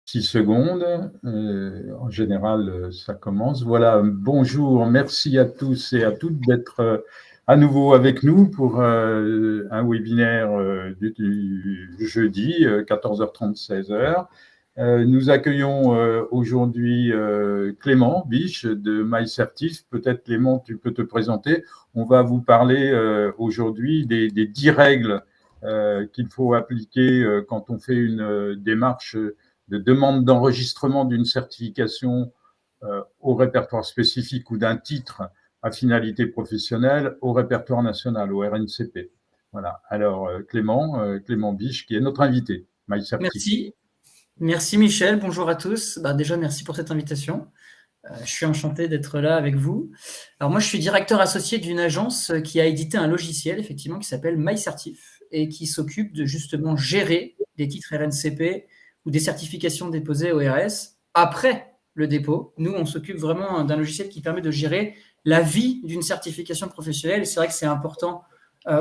6 secondes. En général, ça commence. Voilà, bonjour, merci à tous et à toutes d'être à nouveau avec nous pour un webinaire du jeudi, 14h30, 16h. Nous accueillons aujourd'hui Clément Biche de MyCertif. Peut-être Clément, tu peux te présenter. On va vous parler aujourd'hui des 10 règles qu'il faut appliquer quand on fait une démarche de demande d'enregistrement d'une certification au répertoire spécifique ou d'un titre à finalité professionnelle au répertoire national, au RNCP. Voilà. Alors, Clément Biche, qui est notre invité, MyCertif. Merci Michel, bonjour à tous. Déjà, merci pour cette invitation. Je suis enchanté d'être là avec vous. Alors moi, je suis directeur associé d'une agence qui a édité un logiciel, effectivement, qui s'appelle MyCertif et qui s'occupe de justement gérer des titres RNCP ou des certifications déposées au RS après le dépôt. Nous, on s'occupe vraiment d'un logiciel qui permet de gérer la vie d'une certification professionnelle. C'est vrai que c'est important.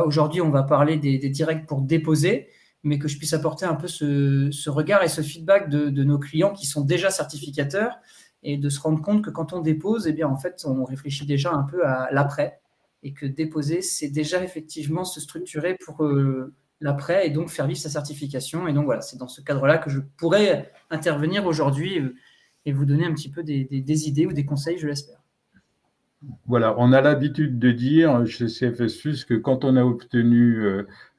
Aujourd'hui, on va parler des directs pour déposer, mais que je puisse apporter un peu ce regard et ce feedback de nos clients qui sont déjà certificateurs et de se rendre compte que quand on dépose, eh bien, en fait, on réfléchit déjà un peu à l'après et que déposer, c'est déjà effectivement se structurer pour l'après et donc faire vivre sa certification. Et donc, voilà, c'est dans ce cadre-là que je pourrais intervenir aujourd'hui et vous donner un petit peu des idées ou des conseils, je l'espère. Voilà, on a l'habitude de dire chez CFSUS que quand on a obtenu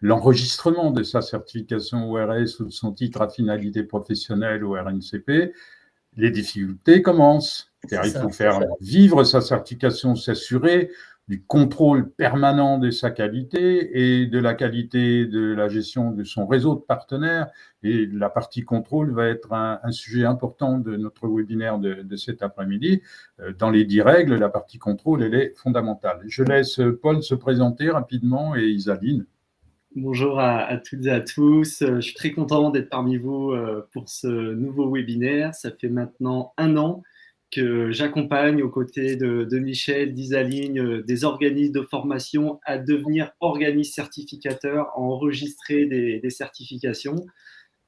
l'enregistrement de sa certification ORS ou de son titre à finalité professionnelle au RNCP, les difficultés commencent. Il faut faire vivre sa certification, s'assurer du contrôle permanent de sa qualité et de la qualité de la gestion de son réseau de partenaires. Et la partie contrôle va être un sujet important de notre webinaire de cet après-midi. Dans les 10 règles, la partie contrôle, elle est fondamentale. Je laisse Paul se présenter rapidement et Isaline. Bonjour à toutes et à tous. Je suis très content d'être parmi vous pour ce nouveau webinaire. Ça fait maintenant 1 an que j'accompagne aux côtés de Michel, d'Isaline, des organismes de formation à devenir organismes certificateurs, à enregistrer des certifications.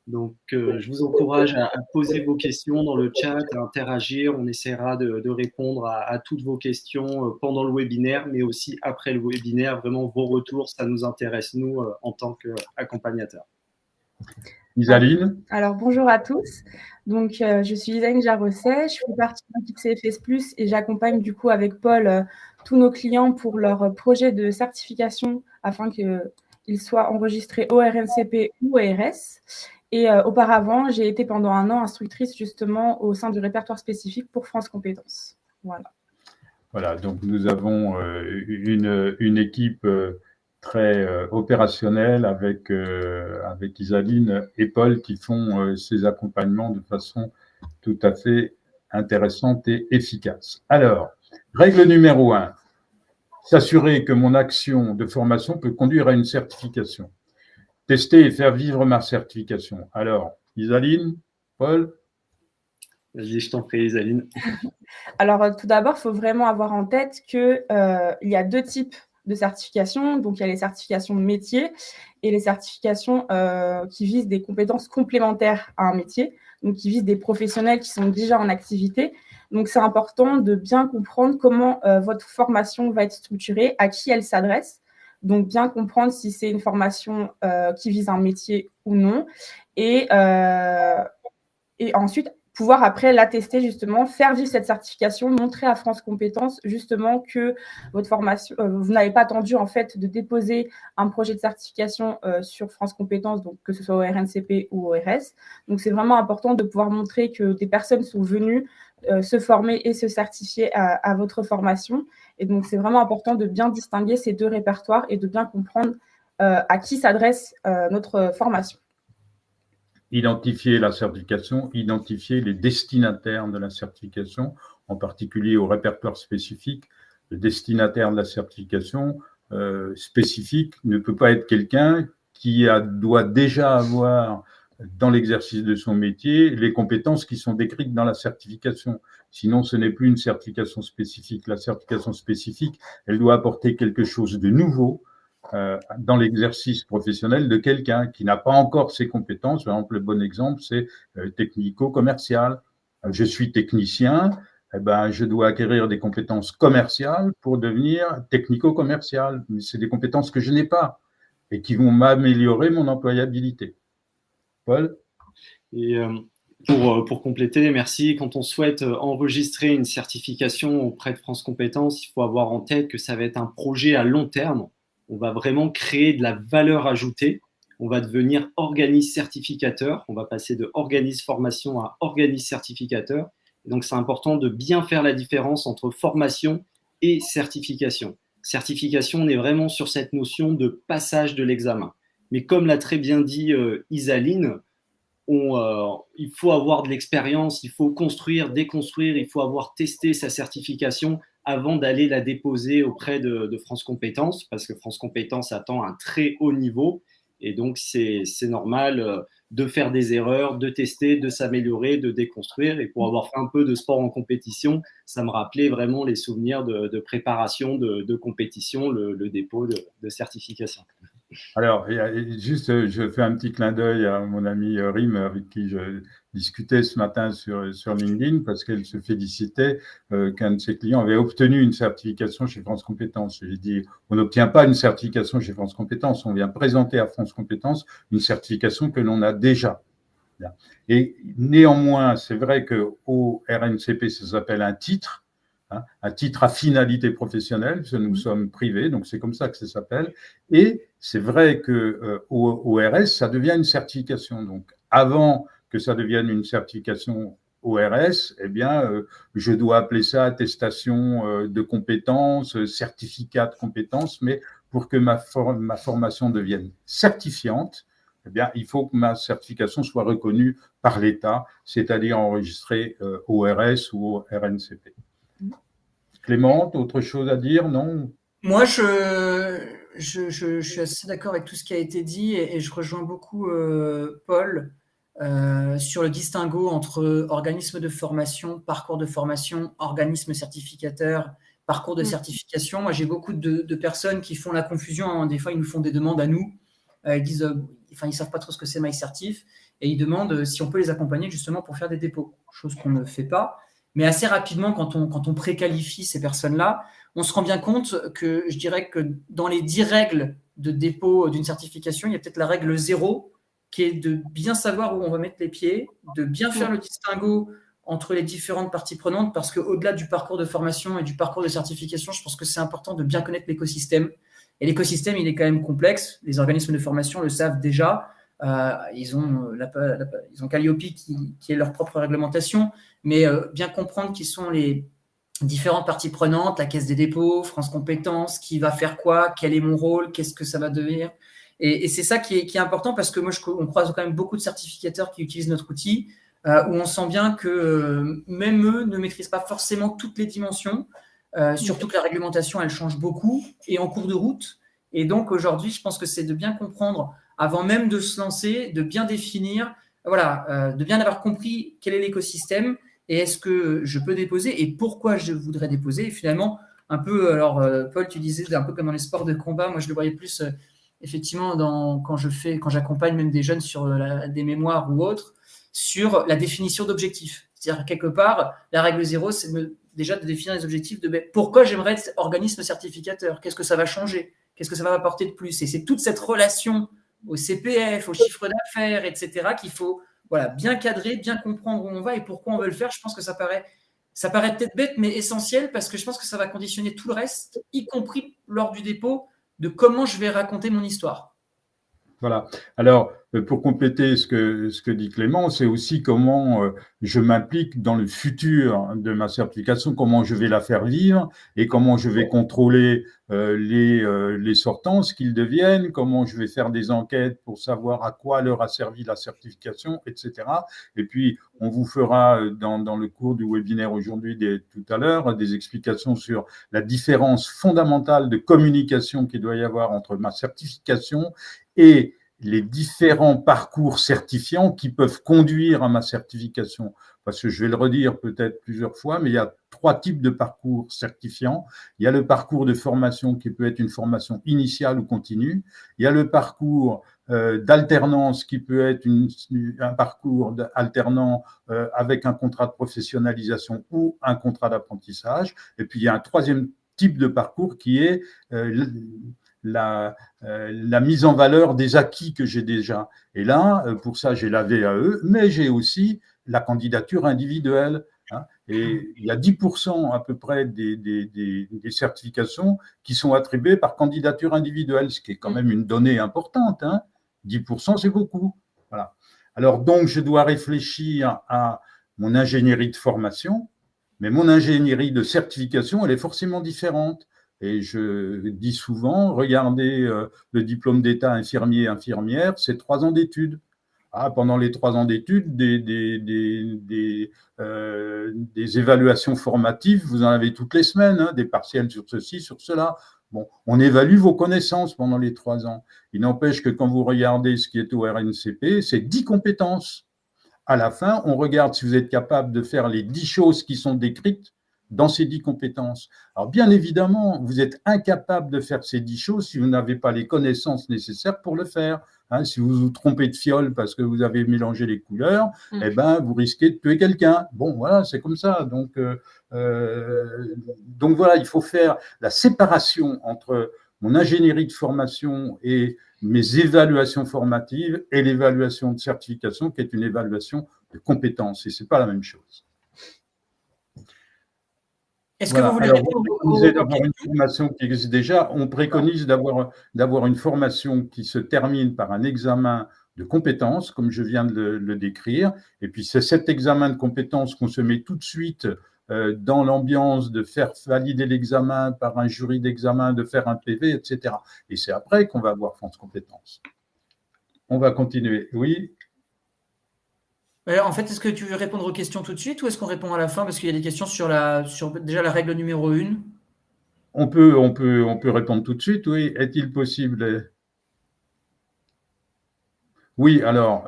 Donc, je vous encourage à poser vos questions dans le chat, à interagir. On essaiera de répondre à toutes vos questions pendant le webinaire, mais aussi après le webinaire. Vraiment, vos retours, ça nous intéresse, nous, en tant qu'accompagnateurs. Isaline. Alors, bonjour à tous. Donc, je suis Isaline Jarosset, je fais partie de l'équipe CFS+, et j'accompagne du coup avec Paul tous nos clients pour leur projet de certification afin qu'ils soient enregistrés au RNCP ou au RS. Et auparavant, j'ai été pendant 1 an instructrice justement au sein du répertoire spécifique pour France Compétences. Voilà, donc nous avons une équipe très opérationnelle avec Isaline et Paul qui font ces accompagnements de façon tout à fait intéressante et efficace. Alors, règle numéro 1, s'assurer que mon action de formation peut conduire à une certification. Tester et faire vivre ma certification. Alors, Isaline, Paul? Vas-y, je t'en prie, Isaline. Alors, tout d'abord, il faut vraiment avoir en tête qu'il y a 2 types de certifications. Donc, il y a les certifications de métier et les certifications qui visent des compétences complémentaires à un métier, donc qui visent des professionnels qui sont déjà en activité. Donc, c'est important de bien comprendre comment votre formation va être structurée, à qui elle s'adresse. Donc, bien comprendre si c'est une formation qui vise un métier ou non. Et ensuite, pouvoir après l'attester justement, faire vivre cette certification, montrer à France Compétences justement que votre formation, vous n'avez pas attendu en fait de déposer un projet de certification sur France Compétences, donc que ce soit au RNCP ou au RS. Donc c'est vraiment important de pouvoir montrer que des personnes sont venues se former et se certifier à votre formation. Et donc c'est vraiment important de bien distinguer ces 2 répertoires et de bien comprendre à qui s'adresse notre formation. Identifier la certification, identifier les destinataires de la certification, en particulier au répertoire spécifique. Le destinataire de la certification spécifique ne peut pas être quelqu'un qui doit déjà avoir dans l'exercice de son métier les compétences qui sont décrites dans la certification. Sinon, ce n'est plus une certification spécifique. La certification spécifique, elle doit apporter quelque chose de nouveau dans l'exercice professionnel de quelqu'un qui n'a pas encore ces compétences. Par exemple, le bon exemple, c'est technico-commercial. Je suis technicien, eh ben, je dois acquérir des compétences commerciales pour devenir technico-commercial. Mais c'est des compétences que je n'ai pas et qui vont m'améliorer mon employabilité. Paul? Et pour compléter, merci. Quand on souhaite enregistrer une certification auprès de France Compétences, il faut avoir en tête que ça va être un projet à long terme. On va vraiment créer de la valeur ajoutée. On va devenir organisme certificateur. On va passer de organisme formation à organisme certificateur. Et donc, c'est important de bien faire la différence entre formation et certification. Certification, on est vraiment sur cette notion de passage de l'examen. Mais comme l'a très bien dit Isaline, il faut avoir de l'expérience, il faut construire, déconstruire, il faut avoir testé sa certification avant d'aller la déposer auprès de France Compétences, parce que France Compétences attend un très haut niveau. Et donc, c'est normal de faire des erreurs, de tester, de s'améliorer, de déconstruire. Et pour avoir fait un peu de sport en compétition, ça me rappelait vraiment les souvenirs de préparation de compétition, le dépôt de certification. Alors, juste, je fais un petit clin d'œil à mon amie Rim, avec qui je discutais ce matin sur LinkedIn, parce qu'elle se félicitait qu'un de ses clients avait obtenu une certification chez France Compétences. J'ai dit, on n'obtient pas une certification chez France Compétences, on vient présenter à France Compétences une certification que l'on a déjà. Et néanmoins, c'est vrai qu'au RNCP, ça s'appelle un titre à finalité professionnelle, parce que nous sommes privés, donc c'est comme ça que ça s'appelle. Et c'est vrai qu'au RS, ça devient une certification. Donc, avant que ça devienne une certification ORS, eh bien, je dois appeler ça attestation de compétences, certificat de compétences, mais pour que ma formation devienne certifiante, eh bien, il faut que ma certification soit reconnue par l'État, c'est-à-dire enregistrée au RS ou au RNCP. Clément, autre chose à dire, non? Moi, je suis assez d'accord avec tout ce qui a été dit et je rejoins beaucoup Paul sur le distinguo entre organisme de formation, parcours de formation, organisme certificateur, parcours de certification. Moi, j'ai beaucoup de personnes qui font la confusion. Hein. Des fois, ils nous font des demandes à nous. Ils disent, ils savent pas trop ce que c'est MyCertif et ils demandent si on peut les accompagner justement pour faire des dépôts, chose qu'on ne fait pas. Mais assez rapidement, quand on préqualifie ces personnes-là, on se rend bien compte que je dirais que dans les 10 règles de dépôt d'une certification, il y a peut-être la règle 0 qui est de bien savoir où on va mettre les pieds, de bien faire le distinguo entre les différentes parties prenantes, parce qu'au-delà du parcours de formation et du parcours de certification, je pense que c'est important de bien connaître l'écosystème. Et l'écosystème, il est quand même complexe. Les organismes de formation le savent déjà. Ils ont Calliope qui est leur propre réglementation, mais bien comprendre qui sont les différentes parties prenantes, la Caisse des dépôts, France Compétences, qui va faire quoi, quel est mon rôle, qu'est-ce que ça va devenir. Et c'est ça qui est important, parce que moi, on croise quand même beaucoup de certificateurs qui utilisent notre outil, où on sent bien que même eux ne maîtrisent pas forcément toutes les dimensions, surtout que la réglementation, elle change beaucoup et en cours de route. Et donc, aujourd'hui, je pense que c'est de bien comprendre, avant même de se lancer, de bien définir, de bien avoir compris quel est l'écosystème et est-ce que je peux déposer et pourquoi je voudrais déposer. Et finalement, un peu, alors Paul, tu disais un peu comme dans les sports de combat, moi je le voyais plus effectivement quand j'accompagne même des jeunes sur des mémoires ou autres, sur la définition d'objectifs. C'est-à-dire, quelque part, la règle 0, c'est déjà de définir les objectifs de pourquoi j'aimerais être organisme certificateur, qu'est-ce que ça va changer, qu'est-ce que ça va m'apporter de plus. Et c'est toute cette relation au CPF, au chiffre d'affaires, etc., qu'il faut bien cadrer, bien comprendre où on va et pourquoi on veut le faire. Je pense que ça paraît peut-être bête, mais essentiel, parce que je pense que ça va conditionner tout le reste, y compris lors du dépôt, de comment je vais raconter mon histoire. Voilà. Alors, pour compléter ce que dit Clément, c'est aussi comment je m'implique dans le futur de ma certification, comment je vais la faire vivre et comment je vais contrôler les sortants, ce qu'ils deviennent, comment je vais faire des enquêtes pour savoir à quoi leur a servi la certification, etc. Et puis, on vous fera dans le cours du webinaire aujourd'hui, tout à l'heure, des explications sur la différence fondamentale de communication qu'il doit y avoir entre ma certification et les différents parcours certifiants qui peuvent conduire à ma certification. Parce que je vais le redire peut-être plusieurs fois, mais il y a 3 types de parcours certifiants. Il y a le parcours de formation qui peut être une formation initiale ou continue. Il y a le parcours d'alternance qui peut être un parcours alternant avec un contrat de professionnalisation ou un contrat d'apprentissage. Et puis, il y a un 3e type de parcours qui est la mise en valeur des acquis que j'ai déjà. Et là, pour ça, j'ai la VAE, mais j'ai aussi la candidature individuelle. Hein, et il y a 10% à peu près des certifications qui sont attribuées par candidature individuelle, ce qui est quand même une donnée importante. Hein. 10%, c'est beaucoup. Voilà. Alors, donc, je dois réfléchir à mon ingénierie de formation, mais mon ingénierie de certification, elle est forcément différente. Et je dis souvent, regardez le diplôme d'État infirmier, infirmière, c'est 3 ans d'études. Ah, pendant les 3 ans d'études, des évaluations formatives, vous en avez toutes les semaines, hein, des partiels sur ceci, sur cela. Bon, on évalue vos connaissances pendant les 3 ans. Il n'empêche que quand vous regardez ce qui est au RNCP, c'est 10 compétences. À la fin, on regarde si vous êtes capable de faire les 10 choses qui sont décrites dans ces 10 compétences. Alors, bien évidemment, vous êtes incapable de faire ces 10 choses si vous n'avez pas les connaissances nécessaires pour le faire. Hein, si vous vous trompez de fiole parce que vous avez mélangé les couleurs, eh ben, vous risquez de tuer quelqu'un. Bon, voilà, c'est comme ça. Donc voilà, il faut faire la séparation entre mon ingénierie de formation et mes évaluations formatives et l'évaluation de certification, qui est une évaluation de compétences. Et ce n'est pas la même chose. Est-ce que vous voulez répondre d'avoir une formation qui existe déjà? On préconise d'avoir une formation qui se termine par un examen de compétences, comme je viens de le décrire. Et puis, c'est cet examen de compétences qu'on se met tout de suite dans l'ambiance de faire valider l'examen par un jury d'examen, de faire un PV, etc. Et c'est après qu'on va avoir France Compétences. On va continuer. Oui. En fait, est-ce que tu veux répondre aux questions tout de suite ou est-ce qu'on répond à la fin parce qu'il y a des questions sur déjà la règle numéro 1? On peut répondre tout de suite, oui. Est-il possible? Oui, alors,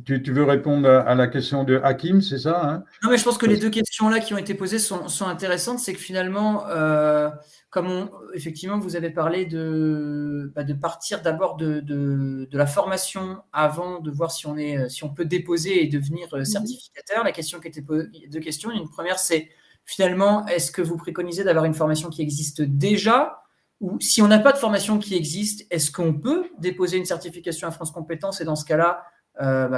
tu veux répondre à la question de Hakim, c'est ça, hein? Non, mais je pense que les 2 questions-là qui ont été posées sont intéressantes. C'est que finalement, comme effectivement, vous avez parlé de partir d'abord de la formation avant de voir si on peut déposer et devenir certificateur. La question qui était posée, 2 questions. Une première, c'est finalement, est-ce que vous préconisez d'avoir une formation qui existe déjà? Ou si on n'a pas de formation qui existe, est-ce qu'on peut déposer une certification à France Compétences? Et dans ce cas-là,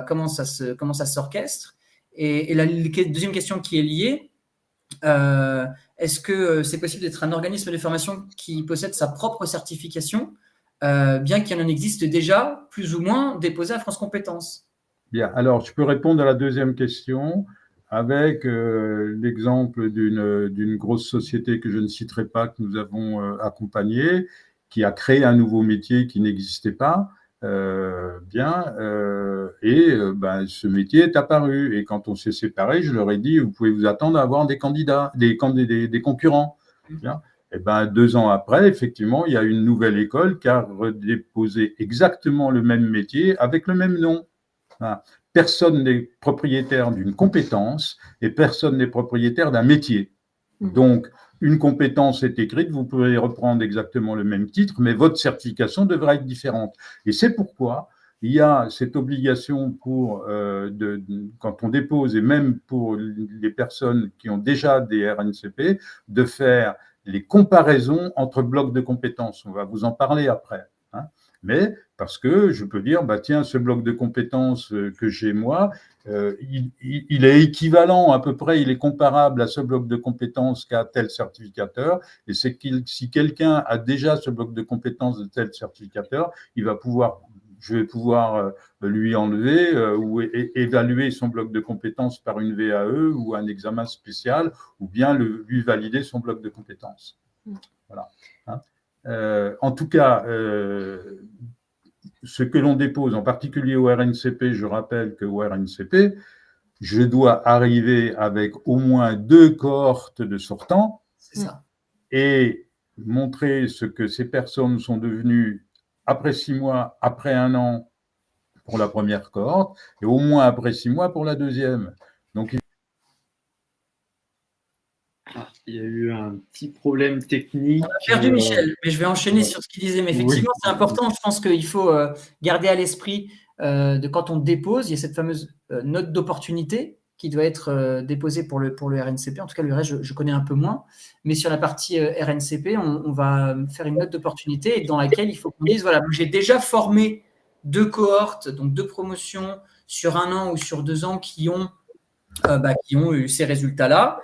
comment ça s'orchestre? Et la 2e question qui est liée, est-ce que c'est possible d'être un organisme de formation qui possède sa propre certification, bien qu'il y en existe déjà, plus ou moins, déposé à France Compétences? Bien, alors je peux répondre à la 2e question avec l'exemple d'une grosse société que je ne citerai pas, que nous avons accompagnée, qui a créé un nouveau métier qui n'existait pas. Ce métier est apparu. Et quand on s'est séparés, je leur ai dit, vous pouvez vous attendre à avoir des candidats, des concurrents. Bien. Et 2 ans après, effectivement, il y a une nouvelle école qui a redéposé exactement le même métier avec le même nom. Voilà. Personne n'est propriétaire d'une compétence et personne n'est propriétaire d'un métier. Donc, une compétence est écrite, vous pouvez reprendre exactement le même titre, mais votre certification devra être différente. Et c'est pourquoi il y a cette obligation quand on dépose, et même pour les personnes qui ont déjà des RNCP, de faire les comparaisons entre blocs de compétences. On va vous en parler après. Hein. Mais parce que je peux dire, tiens, ce bloc de compétences que j'ai moi, il est équivalent à peu près, il est comparable à ce bloc de compétences qu'a tel certificateur, et c'est si quelqu'un a déjà ce bloc de compétences de tel certificateur, je vais pouvoir lui enlever ou évaluer son bloc de compétences par une VAE ou un examen spécial, ou bien lui valider son bloc de compétences. Voilà. Hein. En tout cas, ce que l'on dépose, en particulier au RNCP, je rappelle qu'au RNCP, je dois arriver avec au moins 2 cohortes de sortants et montrer ce que ces personnes sont devenues après 6 mois, après 1 an pour la première cohorte, et au moins après 6 mois pour la deuxième. Donc, il y a eu un petit problème technique. On a perdu Michel, mais je vais enchaîner sur ce qu'il disait. Mais effectivement, c'est important. Je pense qu'il faut garder à l'esprit de quand on dépose, il y a cette fameuse note d'opportunité qui doit être déposée pour le RNCP. En tout cas, le reste, je connais un peu moins. Mais sur la partie RNCP, on va faire une note d'opportunité dans laquelle il faut qu'on dise, voilà, j'ai déjà formé 2 cohortes, donc 2 promotions sur 1 an ou sur 2 ans qui ont eu ces résultats-là.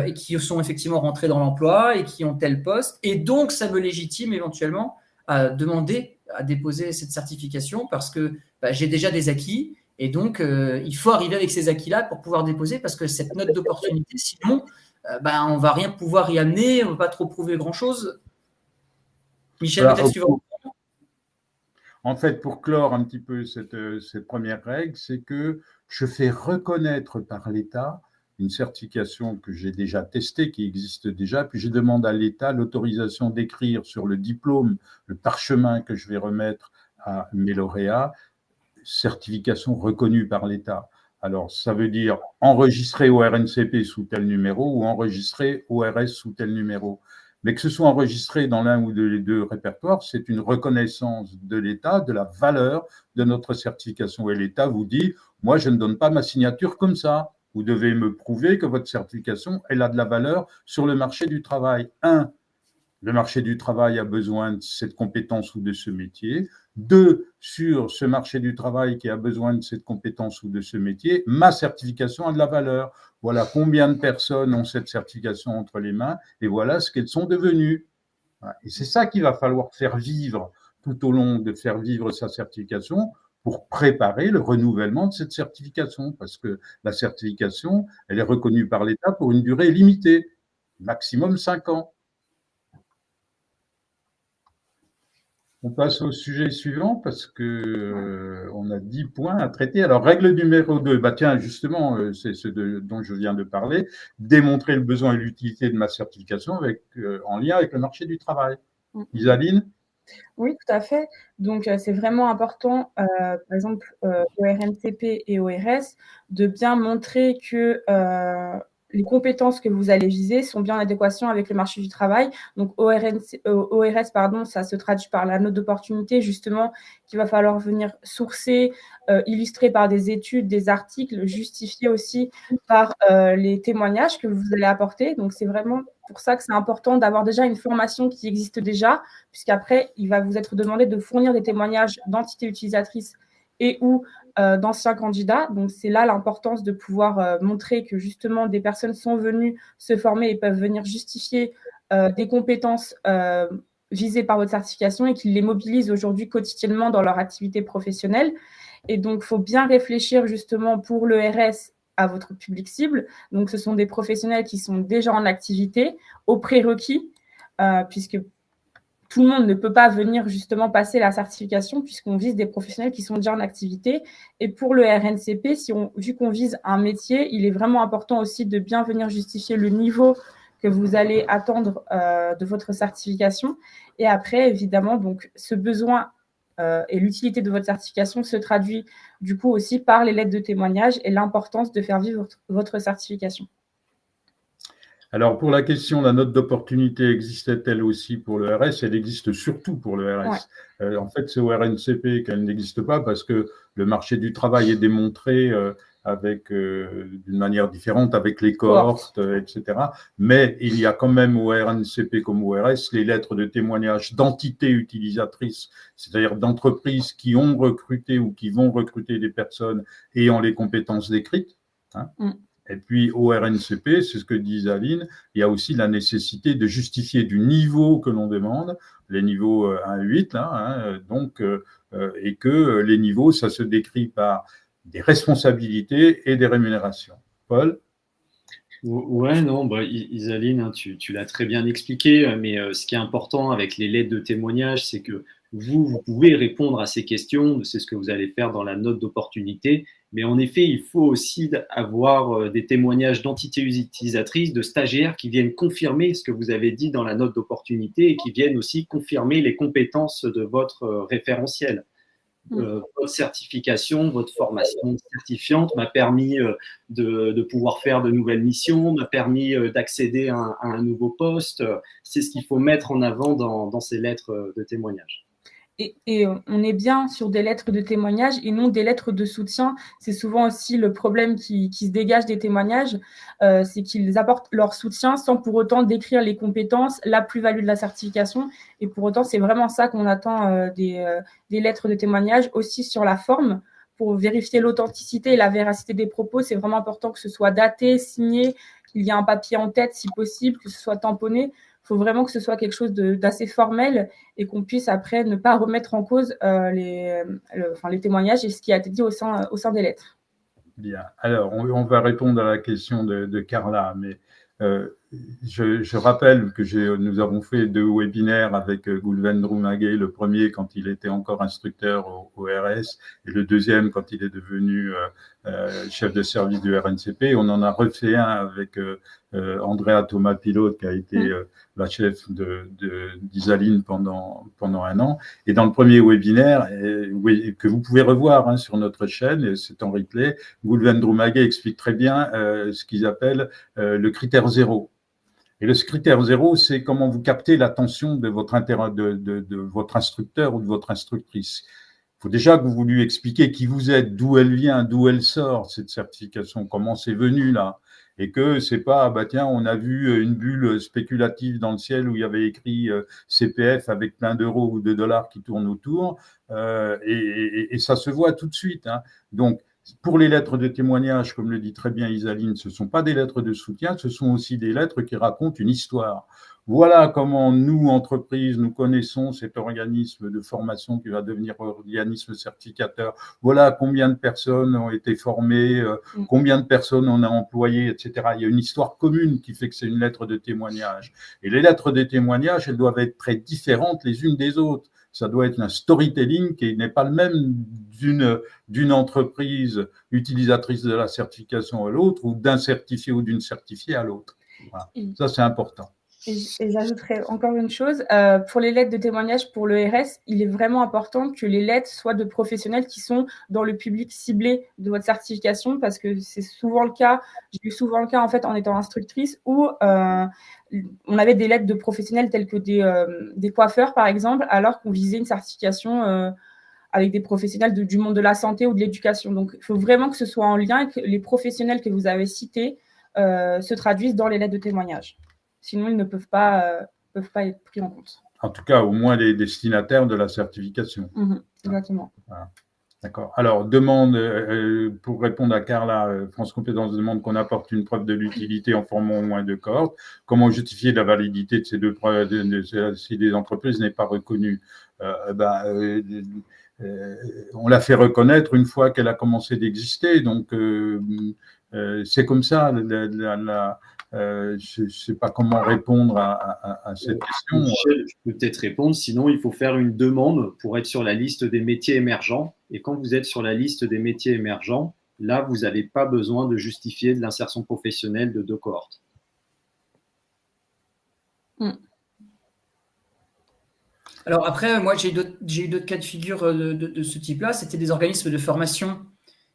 Et qui sont effectivement rentrés dans l'emploi et qui ont tel poste. Et donc, ça me légitime éventuellement à demander à déposer cette certification parce que j'ai déjà des acquis. Et donc, il faut arriver avec ces acquis-là pour pouvoir déposer parce que cette note d'opportunité, sinon, on ne va rien pouvoir y amener, on ne va pas trop prouver grand-chose. Michel, voilà, peut-être suivant. En fait, pour clore un petit peu cette première règle, c'est que je fais reconnaître par l'État une certification que j'ai déjà testée, qui existe déjà, puis je demande à l'État l'autorisation d'écrire sur le diplôme, le parchemin que je vais remettre à mes lauréats, certification reconnue par l'État. Alors, ça veut dire enregistrer au RNCP sous tel numéro ou enregistrer au RS sous tel numéro. Mais que ce soit enregistré dans l'un ou les 2 répertoires, c'est une reconnaissance de l'État, de la valeur de notre certification. Et l'État vous dit, moi, je ne donne pas ma signature comme ça. Vous devez me prouver que votre certification, elle a de la valeur sur le marché du travail. 1, le marché du travail a besoin de cette compétence ou de ce métier. 2, sur ce marché du travail qui a besoin de cette compétence ou de ce métier, ma certification a de la valeur. Voilà combien de personnes ont cette certification entre les mains et voilà ce qu'elles sont devenues. Et c'est ça qu'il va falloir faire vivre tout au long de faire vivre sa certification pour préparer le renouvellement de cette certification. Parce que la certification, elle est reconnue par l'État pour une durée limitée, maximum 5 ans. On passe au sujet suivant parce que on a 10 points à traiter. Alors, règle numéro 2, tiens, justement, c'est ce dont je viens de parler, démontrer le besoin et l'utilité de ma certification en lien avec le marché du travail. Isaline ? Oui, tout à fait. Donc, c'est vraiment important, par exemple, au RNCP et au RS, de bien montrer que les compétences que vous allez viser sont bien en adéquation avec le marché du travail. Donc, au RS, ça se traduit par la note d'opportunité, justement, qu'il va falloir venir sourcer, illustrer par des études, des articles, justifier aussi par les témoignages que vous allez apporter. Donc, c'est vraiment pour ça que c'est important d'avoir déjà une formation qui existe déjà, puisqu'après, il va vous être demandé de fournir des témoignages d'entités utilisatrices et ou d'anciens candidats. Donc, c'est là l'importance de pouvoir montrer que justement des personnes sont venues se former et peuvent venir justifier des compétences visées par votre certification et qu'ils les mobilisent aujourd'hui quotidiennement dans leur activité professionnelle. Et donc, il faut bien réfléchir justement pour le RS à votre public cible. Donc, ce sont des professionnels qui sont déjà en activité, aux prérequis, puisque tout le monde ne peut pas venir justement passer la certification puisqu'on vise des professionnels qui sont déjà en activité. Et pour le RNCP, vu qu'on vise un métier, il est vraiment important aussi de bien venir justifier le niveau que vous allez attendre de votre certification. Et après, évidemment, donc, ce besoin et l'utilité de votre certification se traduit du coup aussi par les lettres de témoignage et l'importance de faire vivre votre certification. Alors, pour la question, la note d'opportunité existe-t-elle aussi pour le RS? Elle existe surtout pour le RS. Ouais. En fait, c'est au RNCP qu'elle n'existe pas parce que le marché du travail est démontré d'une manière différente avec les cohortes, etc. Mais il y a quand même au RNCP comme au RS les lettres de témoignage d'entités utilisatrices, c'est-à-dire d'entreprises qui ont recruté ou qui vont recruter des personnes ayant les compétences décrites. Et puis, au RNCP, c'est ce que dit Isaline, il y a aussi la nécessité de justifier du niveau que l'on demande, les niveaux 1-8, et que les niveaux, ça se décrit par des responsabilités et des rémunérations. Paul ? Ouais, non, Isaline, tu l'as très bien expliqué, mais ce qui est important avec les lettres de témoignage, c'est que vous pouvez répondre à ces questions, c'est ce que vous allez faire dans la note d'opportunité, Mais en effet, il faut aussi avoir des témoignages d'entités utilisatrices, de stagiaires qui viennent confirmer ce que vous avez dit dans la note d'opportunité et qui viennent aussi confirmer les compétences de votre référentiel. Votre certification, votre formation certifiante m'a permis de pouvoir faire de nouvelles missions, m'a permis d'accéder à un nouveau poste. C'est ce qu'il faut mettre en avant dans ces lettres de témoignage. Et on est bien sur des lettres de témoignage et non des lettres de soutien. C'est souvent aussi le problème qui se dégage des témoignages, c'est qu'ils apportent leur soutien sans pour autant décrire les compétences, la plus-value de la certification. Et pour autant, c'est vraiment ça qu'on attend des lettres de témoignage, aussi sur la forme. Pour vérifier l'authenticité et la véracité des propos, c'est vraiment important que ce soit daté, signé, qu'il y ait un papier en tête si possible, que ce soit tamponné. Il faut vraiment que ce soit quelque chose d'assez formel et qu'on puisse après ne pas remettre en cause les témoignages et ce qui a été dit au sein des lettres. Bien. Alors, on va répondre à la question de Carla, mais je rappelle que nous avons fait 2 webinaires avec Gulvendru Magé, le premier quand il était encore instructeur au RS et le deuxième quand il est devenu chef de service du RNCP. On en a refait un avec Andrea Thomas-Pilote qui a été la chef d'Isaline pendant 1 an. Et dans le premier webinaire, que vous pouvez revoir sur notre chaîne, et c'est en replay, Gulvendru Magé explique très bien ce qu'ils appellent le critère 0. Et le critère 0, c'est comment vous captez l'attention de votre instructeur ou de votre instructrice. Il faut déjà que vous lui expliquiez qui vous êtes, d'où elle vient, d'où elle sort, cette certification, comment c'est venu là. Et que c'est pas, tiens, on a vu une bulle spéculative dans le ciel où il y avait écrit CPF avec plein d'euros ou de dollars qui tournent autour, et ça se voit tout de suite. Donc, pour les lettres de témoignage, comme le dit très bien Isaline, ce ne sont pas des lettres de soutien, ce sont aussi des lettres qui racontent une histoire. Voilà comment nous, entreprises, nous connaissons cet organisme de formation qui va devenir organisme certificateur. Voilà combien de personnes ont été formées, combien de personnes on a employées, etc. Il y a une histoire commune qui fait que c'est une lettre de témoignage. Et les lettres de témoignage, elles doivent être très différentes les unes des autres. Ça doit être un storytelling qui n'est pas le même d'une entreprise utilisatrice de la certification à l'autre ou d'un certifié ou d'une certifiée à l'autre. Voilà. Ça, c'est important. Et j'ajouterais encore une chose, pour les lettres de témoignage pour le RS, il est vraiment important que les lettres soient de professionnels qui sont dans le public ciblé de votre certification, parce que c'est souvent le cas, j'ai eu souvent le cas en fait en étant instructrice, où on avait des lettres de professionnels tels que des coiffeurs par exemple, alors qu'on visait une certification avec des professionnels du monde de la santé ou de l'éducation. Donc il faut vraiment que ce soit en lien et que les professionnels que vous avez cités se traduisent dans les lettres de témoignage. Sinon, ils ne peuvent pas être pris en compte. En tout cas, au moins les destinataires de la certification. Exactement. Voilà. D'accord. Alors, demande, pour répondre à Carla, France Compétences demande qu'on apporte une preuve de l'utilité en formant au moins 2 cohortes. Comment justifier la validité de ces 2 preuves si les entreprises n'est pas reconnue? On l'a fait reconnaître une fois qu'elle a commencé d'exister. Donc, c'est comme ça. Je ne sais pas comment répondre à cette question. Michel, je peux peut-être répondre. Sinon, il faut faire une demande pour être sur la liste des métiers émergents. Et quand vous êtes sur la liste des métiers émergents, là, vous n'avez pas besoin de justifier de l'insertion professionnelle de 2 cohortes. Alors après, moi, j'ai eu d'autres cas de figure de ce type-là. C'était des organismes de formation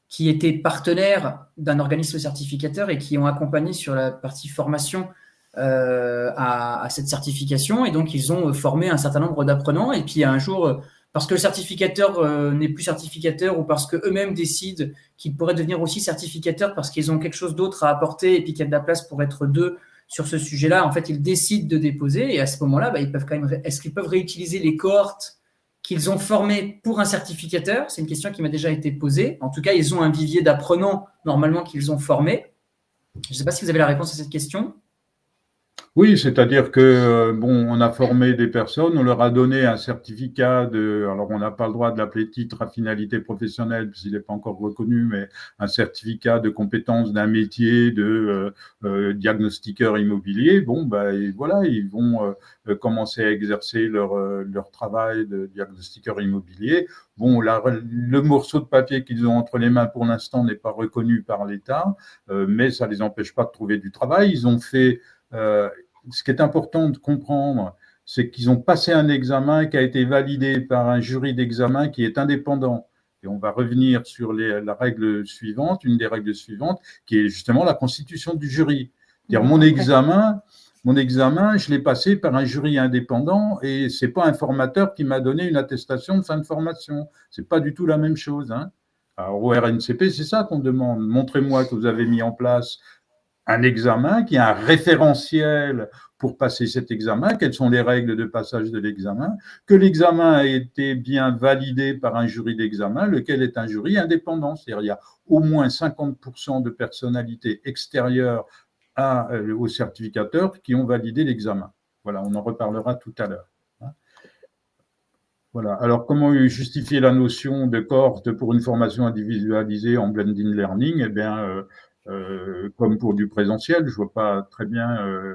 qui étaient partenaires d'un organisme certificateur et qui ont accompagné sur la partie formation à cette certification. Et donc, ils ont formé un certain nombre d'apprenants. Et puis, un jour, parce que le certificateur n'est plus certificateur ou parce qu'eux-mêmes décident qu'ils pourraient devenir aussi certificateurs parce qu'ils ont quelque chose d'autre à apporter et puis qu'il y a de la place pour être 2 sur ce sujet-là, en fait, ils décident de déposer. Et à ce moment-là, ils peuvent quand même, est-ce qu'ils peuvent réutiliser les cohortes qu'ils ont formés pour un certificateur? C'est une question qui m'a déjà été posée. En tout cas, ils ont un vivier d'apprenants, normalement, qu'ils ont formés. Je ne sais pas si vous avez la réponse à cette question. Oui, c'est-à-dire que bon, on a formé des personnes, on leur a donné un certificat de, alors on n'a pas le droit de l'appeler titre à finalité professionnelle puisqu'il n'est pas encore reconnu, mais un certificat de compétence d'un métier de diagnostiqueur immobilier. Bon, et voilà, ils vont commencer à exercer leur travail de diagnostiqueur immobilier. Bon, le morceau de papier qu'ils ont entre les mains pour l'instant n'est pas reconnu par l'État, mais ça les empêche pas de trouver du travail. Ils ont fait ce qui est important de comprendre, c'est qu'ils ont passé un examen qui a été validé par un jury d'examen qui est indépendant. Et on va revenir sur la règle suivante, une des règles suivantes, qui est justement la constitution du jury. C'est-à-dire mon examen, je l'ai passé par un jury indépendant et c'est pas un formateur qui m'a donné une attestation de fin de formation. C'est pas du tout la même chose, hein. Alors, au RNCP, c'est ça qu'on demande. Montrez-moi que vous avez mis en place un examen, qui a un référentiel pour passer cet examen, quelles sont les règles de passage de l'examen, que l'examen a été bien validé par un jury d'examen, lequel est un jury indépendant. C'est-à-dire il y a au moins 50% de personnalités extérieures au certificateur qui ont validé l'examen. Voilà, on en reparlera tout à l'heure. Voilà. Alors, comment justifier la notion de cohorte pour une formation individualisée en blended learning? Eh bien, comme pour du présentiel, je vois pas très bien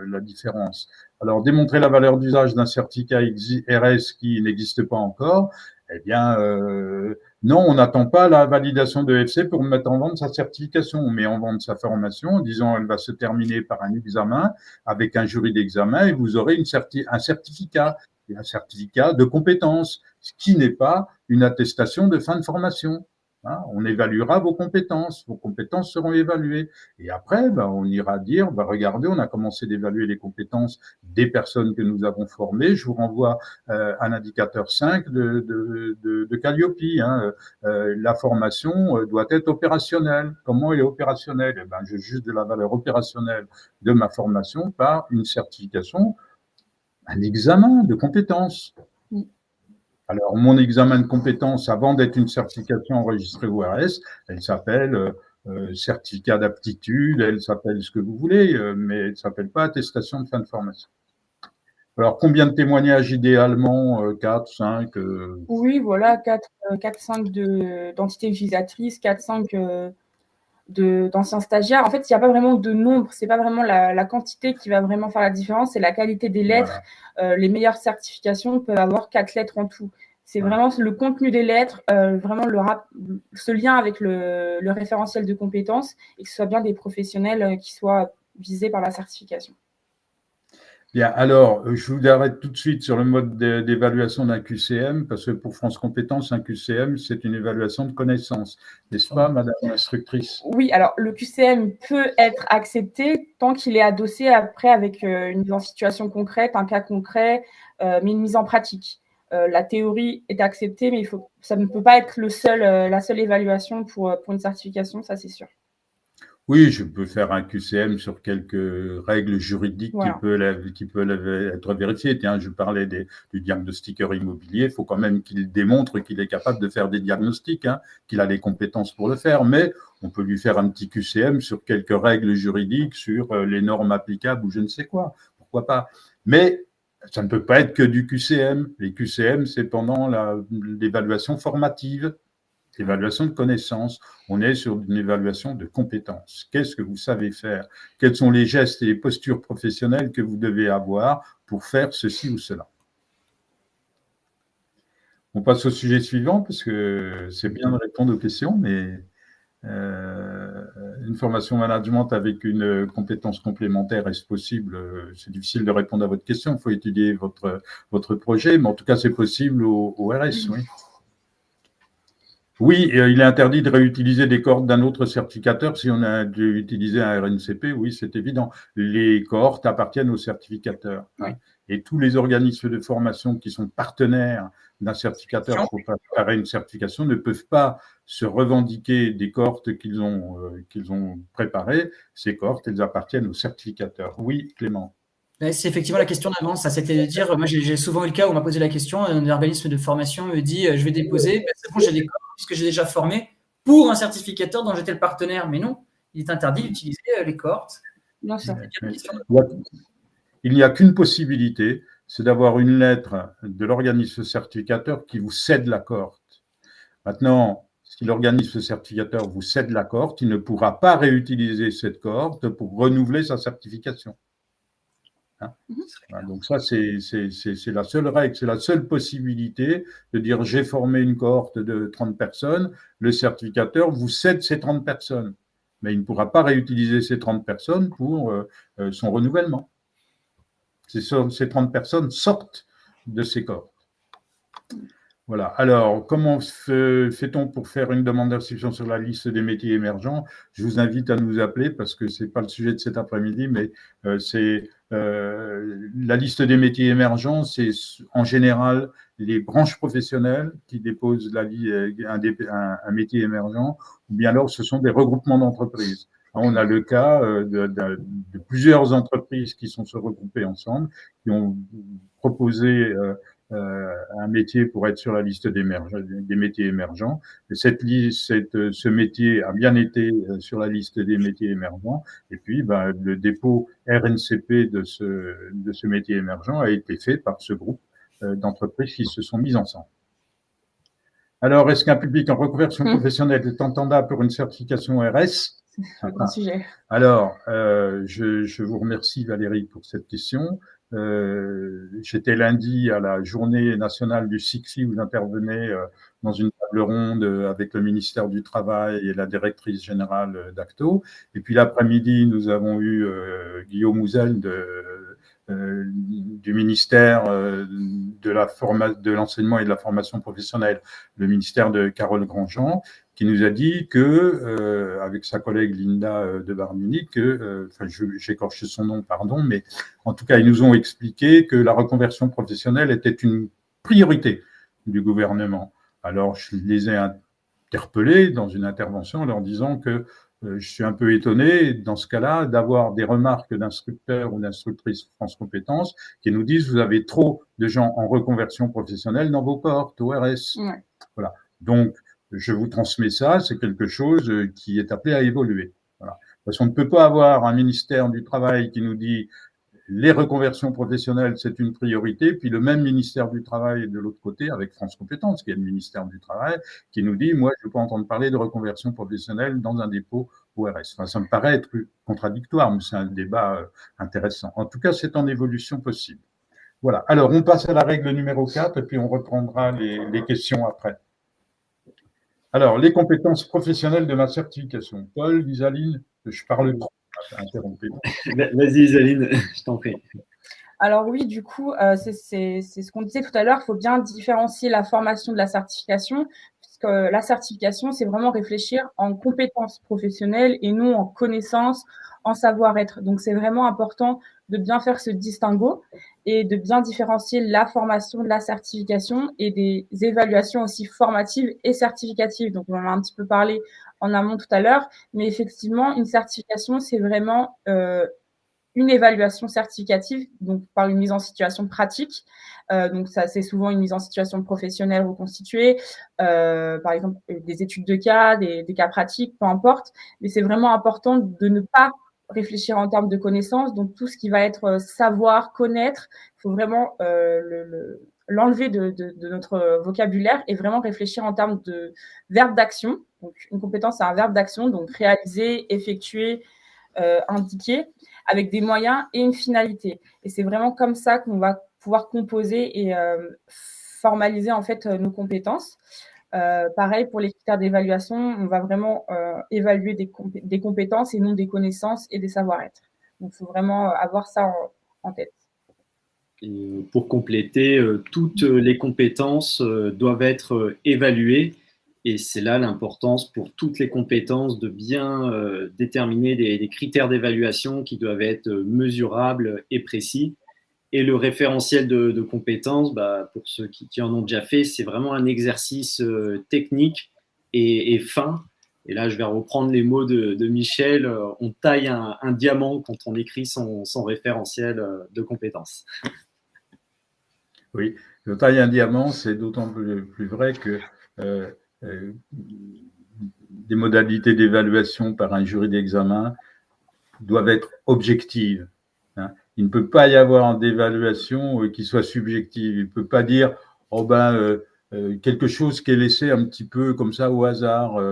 la différence. Alors, démontrer la valeur d'usage d'un certificat RS qui n'existe pas encore, eh bien, non, on n'attend pas la validation de FC pour mettre en vente sa certification. On met en vente sa formation en disant elle va se terminer par un examen avec un jury d'examen et vous aurez un certificat de compétence, ce qui n'est pas une attestation de fin de formation. On évaluera vos compétences seront évaluées. Et après, on ira dire, regardez, on a commencé d'évaluer les compétences des personnes que nous avons formées. Je vous renvoie à l'indicateur 5 de Calliope. La formation doit être opérationnelle. Comment elle est opérationnelle? Je juge de la valeur opérationnelle de ma formation par une certification, un examen de compétences. Alors, mon examen de compétences, avant d'être une certification enregistrée au RS, elle s'appelle certificat d'aptitude, elle s'appelle ce que vous voulez, mais elle ne s'appelle pas attestation de fin de formation. Alors, combien de témoignages idéalement? 4, 5 Oui, voilà, 4, 5 d'entités utilisatrices, 4, 5 d'anciens stagiaires. En fait, il n'y a pas vraiment de nombre, c'est pas vraiment la quantité qui va vraiment faire la différence, c'est la qualité des lettres. Voilà. Les meilleures certifications peuvent avoir 4 lettres en tout. C'est vraiment le contenu des lettres, vraiment ce lien avec le référentiel de compétences et que ce soit bien des professionnels qui soient visés par la certification. Bien, alors, je vous arrête tout de suite sur le mode d'évaluation d'un QCM, parce que pour France Compétences, un QCM, c'est une évaluation de connaissances. N'est-ce pas, Madame l'instructrice? Oui, alors le QCM peut être accepté tant qu'il est adossé après avec une mise en situation concrète, un cas concret, mais une mise en pratique. La théorie est acceptée, mais ça ne peut pas être la seule évaluation pour une certification, ça c'est sûr. Oui, je peux faire un QCM sur quelques règles juridiques qui peuvent être vérifiées. Tiens, je parlais du diagnostiqueur immobilier. Il faut quand même qu'il démontre qu'il est capable de faire des diagnostics, qu'il a les compétences pour le faire. Mais on peut lui faire un petit QCM sur quelques règles juridiques, sur les normes applicables ou je ne sais quoi. Pourquoi pas? Mais ça ne peut pas être que du QCM. Les QCM, c'est pendant l'évaluation formative. Évaluation de connaissances, on est sur une évaluation de compétences. Qu'est-ce que vous savez faire? Quels sont les gestes et les postures professionnelles que vous devez avoir pour faire ceci ou cela? On passe au sujet suivant, parce que c'est bien de répondre aux questions, mais une formation management avec une compétence complémentaire, est-ce possible? C'est difficile de répondre à votre question, il faut étudier votre projet, mais en tout cas, c'est possible au RS, oui. Oui, il est interdit de réutiliser des cohortes d'un autre certificateur si on a utilisé un RNCP, oui, c'est évident. Les cohortes appartiennent au certificateur. Oui. Et tous les organismes de formation qui sont partenaires d'un certificateur pour préparer une certification ne peuvent pas se revendiquer des cohortes qu'ils ont préparées. Ces cohortes, elles appartiennent au certificateur. Oui, Clément. C'est effectivement la question d'avant, ça c'était de dire, moi j'ai souvent eu le cas où on m'a posé la question, un organisme de formation me dit je vais déposer, c'est bon, j'ai des cohortes puisque j'ai déjà formé pour un certificateur dont j'étais le partenaire, mais non, il est interdit d'utiliser les cohortes. Bien sûr. il n'y a qu'une possibilité, c'est d'avoir une lettre de l'organisme certificateur qui vous cède la cohorte. Maintenant, si l'organisme certificateur vous cède la cohorte, il ne pourra pas réutiliser cette cohorte pour renouveler sa certification. Hein? Voilà, donc ça, c'est la seule règle, c'est la seule possibilité de dire j'ai formé une cohorte de 30 personnes, le certificateur vous cède ces 30 personnes, mais il ne pourra pas réutiliser ces 30 personnes pour son renouvellement. Ces 30 personnes sortent de ces cohortes. Voilà. Alors, comment fait-on pour faire une demande d'inscription sur la liste des métiers émergents? Je vous invite à nous appeler parce que ce n'est pas le sujet de cet après-midi, mais c'est la liste des métiers émergents, c'est en général les branches professionnelles qui déposent un métier émergent, ou bien alors ce sont des regroupements d'entreprises. On a le cas de plusieurs entreprises qui sont se regroupées ensemble, qui ont proposé un métier pour être sur la liste des métiers émergents. Et ce métier a bien été sur la liste des métiers émergents. Et puis, le dépôt RNCP de ce métier émergent a été fait par ce groupe d'entreprises qui se sont mises ensemble. Alors, est-ce qu'un public en reconversion professionnelle est entendable pour une certification RS? C'est un grand sujet. Alors, je vous remercie Valérie pour cette question. J'étais lundi à la journée nationale du CICFI où j'intervenais dans une table ronde avec le ministère du Travail et la directrice générale d'Acto. Et puis l'après-midi, nous avons eu Guillaume Houzel du ministère de l'enseignement et de la formation professionnelle, le ministère de Carole Grandjean, qui nous a dit que, avec sa collègue Linda de Barmini, j'écorche son nom, pardon, mais en tout cas, ils nous ont expliqué que la reconversion professionnelle était une priorité du gouvernement. Alors, je les ai interpellés dans une intervention en leur disant que je suis un peu étonné, dans ce cas-là, d'avoir des remarques d'instructeurs ou d'instructrices France Compétences qui nous disent « vous avez trop de gens en reconversion professionnelle dans vos cohortes ORS ». Ouais. Voilà. Donc, je vous transmets ça, c'est quelque chose qui est appelé à évoluer. Voilà. Parce qu'on ne peut pas avoir un ministère du Travail qui nous dit les reconversions professionnelles, c'est une priorité, puis le même ministère du Travail de l'autre côté, avec France Compétences, qui est le ministère du Travail, qui nous dit, moi, je ne veux pas entendre parler de reconversion professionnelle dans un dépôt ORS. Enfin, ça me paraît être contradictoire, mais c'est un débat intéressant. En tout cas, c'est en évolution possible. Voilà. Alors, on passe à la règle numéro 4, et puis on reprendra les questions après. Alors, les compétences professionnelles de ma certification. Paul, Isaline, je parle trop. Vas-y, Isaline, je t'en prie. Alors oui, du coup, c'est ce qu'on disait tout à l'heure, il faut bien différencier la formation de la certification, puisque la certification, c'est vraiment réfléchir en compétences professionnelles et non en connaissances, en savoir-être. Donc, c'est vraiment important de bien faire ce distinguo et de bien différencier la formation de la certification et des évaluations aussi formatives et certificatives. Donc, on en a un petit peu parlé en amont tout à l'heure, mais effectivement, une certification, c'est vraiment une évaluation certificative, donc par une mise en situation pratique. Donc, ça, c'est souvent une mise en situation professionnelle reconstituée, par exemple, des études de cas, des cas pratiques, peu importe. Mais c'est vraiment important de ne pas réfléchir en termes de connaissances. Donc, tout ce qui va être savoir, connaître, il faut vraiment l'enlever de notre vocabulaire et vraiment réfléchir en termes de verbe d'action. Donc, une compétence, c'est un verbe d'action, donc réaliser, effectuer, indiquer, avec des moyens et une finalité. Et c'est vraiment comme ça qu'on va pouvoir composer et formaliser en fait nos compétences. Pareil pour les critères d'évaluation, on va vraiment évaluer des compétences et non des connaissances et des savoir-être. Donc, il faut vraiment avoir ça en tête. Et pour compléter, toutes les compétences doivent être évaluées. Et c'est là l'importance pour toutes les compétences de bien déterminer des critères d'évaluation qui doivent être mesurables et précis. Et le référentiel de compétences, pour ceux qui en ont déjà fait, c'est vraiment un exercice technique et fin. Et là, je vais reprendre les mots de Michel. On taille un diamant quand on écrit son référentiel de compétences. Oui, on taille un diamant, c'est d'autant plus vrai que des modalités d'évaluation par un jury d'examen doivent être objectives. Hein. Il ne peut pas y avoir d'évaluation qui soit subjective. Il ne peut pas dire oh ben, quelque chose qui est laissé un petit peu comme ça au hasard,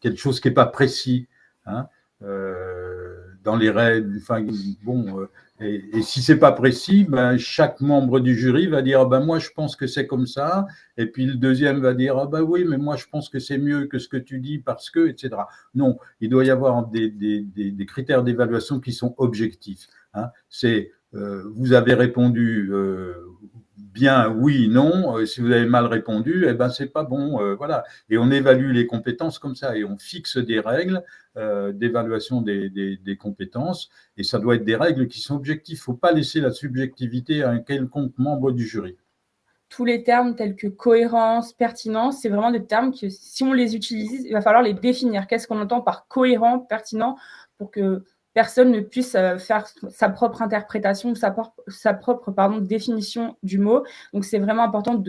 quelque chose qui n'est pas précis, hein, dans les règles. Enfin, bon, et si c'est pas précis, ben, chaque membre du jury va dire ben, moi je pense que c'est comme ça, et puis le deuxième va dire ah ben oui, mais moi je pense que c'est mieux que ce que tu dis parce que, etc. Non, il doit y avoir des critères d'évaluation qui sont objectifs. Hein. C'est vous avez répondu bien, oui, non. Si vous avez mal répondu, eh ben c'est pas bon. Voilà. Et on évalue les compétences comme ça et on fixe des règles d'évaluation des compétences. Et ça doit être des règles qui sont objectives. Il ne faut pas laisser la subjectivité à un quelconque membre du jury. Tous les termes tels que cohérence, pertinence, c'est vraiment des termes que si on les utilise, il va falloir les définir. Qu'est-ce qu'on entend par cohérent, pertinent, pour que personne ne puisse faire sa propre interprétation ou sa propre définition du mot. Donc, c'est vraiment important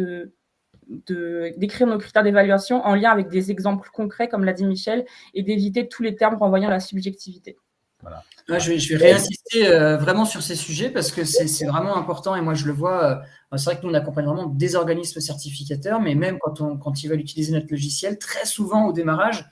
d'écrire nos critères d'évaluation en lien avec des exemples concrets, comme l'a dit Michel, et d'éviter tous les termes renvoyant à la subjectivité. Voilà. Je vais réinsister vraiment sur ces sujets parce que c'est vraiment important et moi je le vois. C'est vrai que nous on accompagne vraiment des organismes certificateurs, mais même quand ils veulent utiliser notre logiciel, très souvent au démarrage,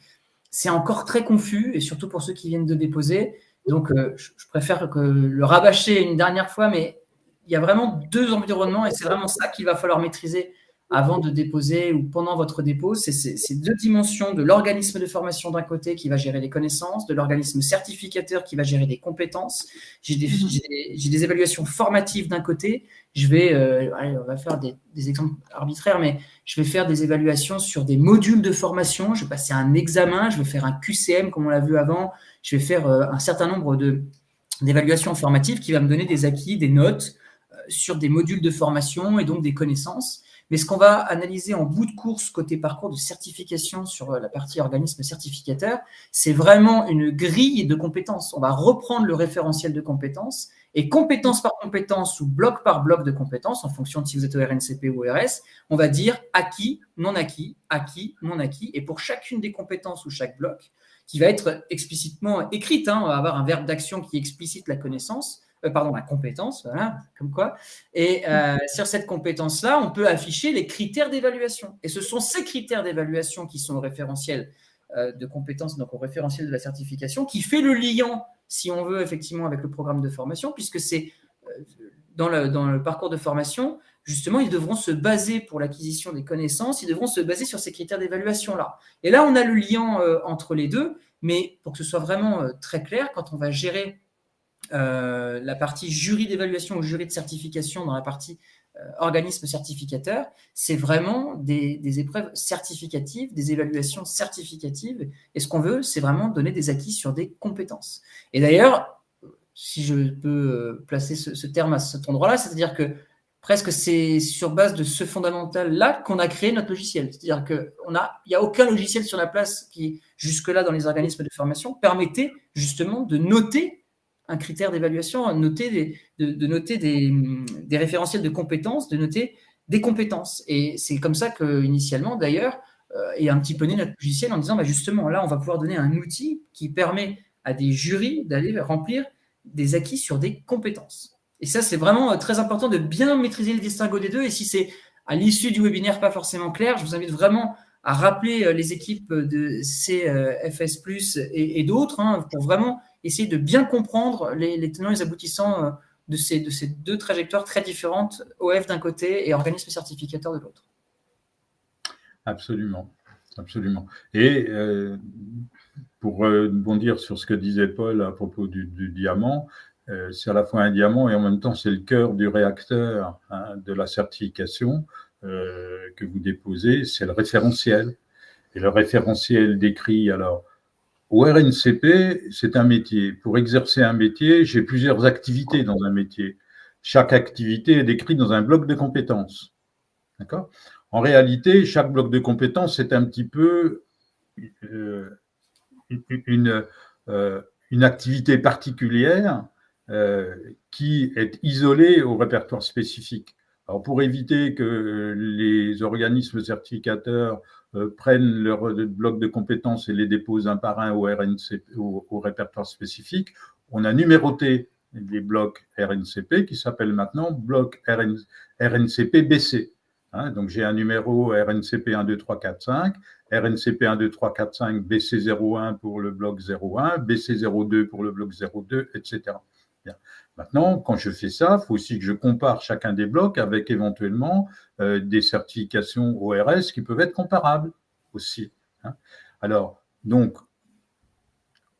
c'est encore très confus et surtout pour ceux qui viennent de déposer. Donc je préfère que le rabâcher une dernière fois, mais il y a vraiment deux environnements et c'est vraiment ça qu'il va falloir maîtriser avant de déposer ou pendant votre dépôt, c'est ces deux dimensions de l'organisme de formation d'un côté qui va gérer les connaissances, de l'organisme certificateur qui va gérer les compétences. J'ai des évaluations formatives d'un côté. On va faire des exemples arbitraires, mais je vais faire des évaluations sur des modules de formation. Je vais passer un examen, je vais faire un QCM comme on l'a vu avant. Je vais faire un certain nombre d'évaluations formatives qui va me donner des acquis, des notes sur des modules de formation et donc des connaissances. Mais ce qu'on va analyser en bout de course côté parcours de certification sur la partie organisme certificateur, c'est vraiment une grille de compétences. On va reprendre le référentiel de compétences et compétence par compétence ou bloc par bloc de compétences, en fonction de si vous êtes au RNCP ou au RS, on va dire acquis, non acquis, non acquis. Et pour chacune des compétences ou chaque bloc, qui va être explicitement écrite, on va avoir un verbe d'action qui explicite la connaissance, la compétence, voilà, comme quoi. Et sur cette compétence-là, on peut afficher les critères d'évaluation. Et ce sont ces critères d'évaluation qui sont au référentiel de compétences, donc au référentiel de la certification, qui fait le lien, si on veut, effectivement, avec le programme de formation, puisque c'est dans le parcours de formation, justement, ils devront se baser pour l'acquisition des connaissances, ils devront se baser sur ces critères d'évaluation-là. Et là, on a le lien entre les deux, mais pour que ce soit vraiment très clair, quand on va gérer la partie jury d'évaluation ou jury de certification dans la partie organisme certificateur, c'est vraiment des épreuves certificatives, des évaluations certificatives. Et ce qu'on veut, c'est vraiment donner des acquis sur des compétences. Et d'ailleurs, si je peux placer ce terme à cet endroit-là, c'est-à-dire que presque c'est sur base de ce fondamental-là qu'on a créé notre logiciel. C'est-à-dire qu'il n'y a aucun logiciel sur la place qui, jusque-là, dans les organismes de formation, permettait justement de noter un critère d'évaluation, de noter des référentiels de compétences, de noter des compétences. Et c'est comme ça qu'initialement, d'ailleurs, est un petit peu né notre logiciel en disant, justement, là, on va pouvoir donner un outil qui permet à des jurys d'aller remplir des acquis sur des compétences. Et ça, c'est vraiment très important de bien maîtriser le distinguo des deux. Et si c'est à l'issue du webinaire pas forcément clair, je vous invite vraiment à rappeler les équipes de CFS+, et d'autres, pour vraiment essayer de bien comprendre les tenants et les aboutissants de ces deux trajectoires très différentes, OF d'un côté et organisme certificateur de l'autre. Absolument, absolument. Et pour bondir sur ce que disait Paul à propos du diamant, c'est à la fois un diamant et en même temps c'est le cœur du réacteur de la certification que vous déposez, c'est le référentiel. Et le référentiel décrit alors au RNCP, c'est un métier. Pour exercer un métier, j'ai plusieurs activités dans un métier. Chaque activité est décrite dans un bloc de compétences. D'accord ? En réalité, chaque bloc de compétences est un petit peu une activité particulière qui est isolée au répertoire spécifique. Alors, pour éviter que les organismes certificateurs prennent leur bloc de compétences et les déposent un par un au RNCP, au répertoire spécifique, on a numéroté les blocs RNCP qui s'appellent maintenant blocs RNCP BC. Hein, donc, j'ai un numéro RNCP 1, 2, 3, 4, 5, RNCP 1, 2, 3, 4, 5, BC01 pour le bloc 01, BC02 pour le bloc 02, etc. Bien. Maintenant, quand je fais ça, il faut aussi que je compare chacun des blocs avec éventuellement des certifications ORS qui peuvent être comparables aussi. Hein. Alors, donc,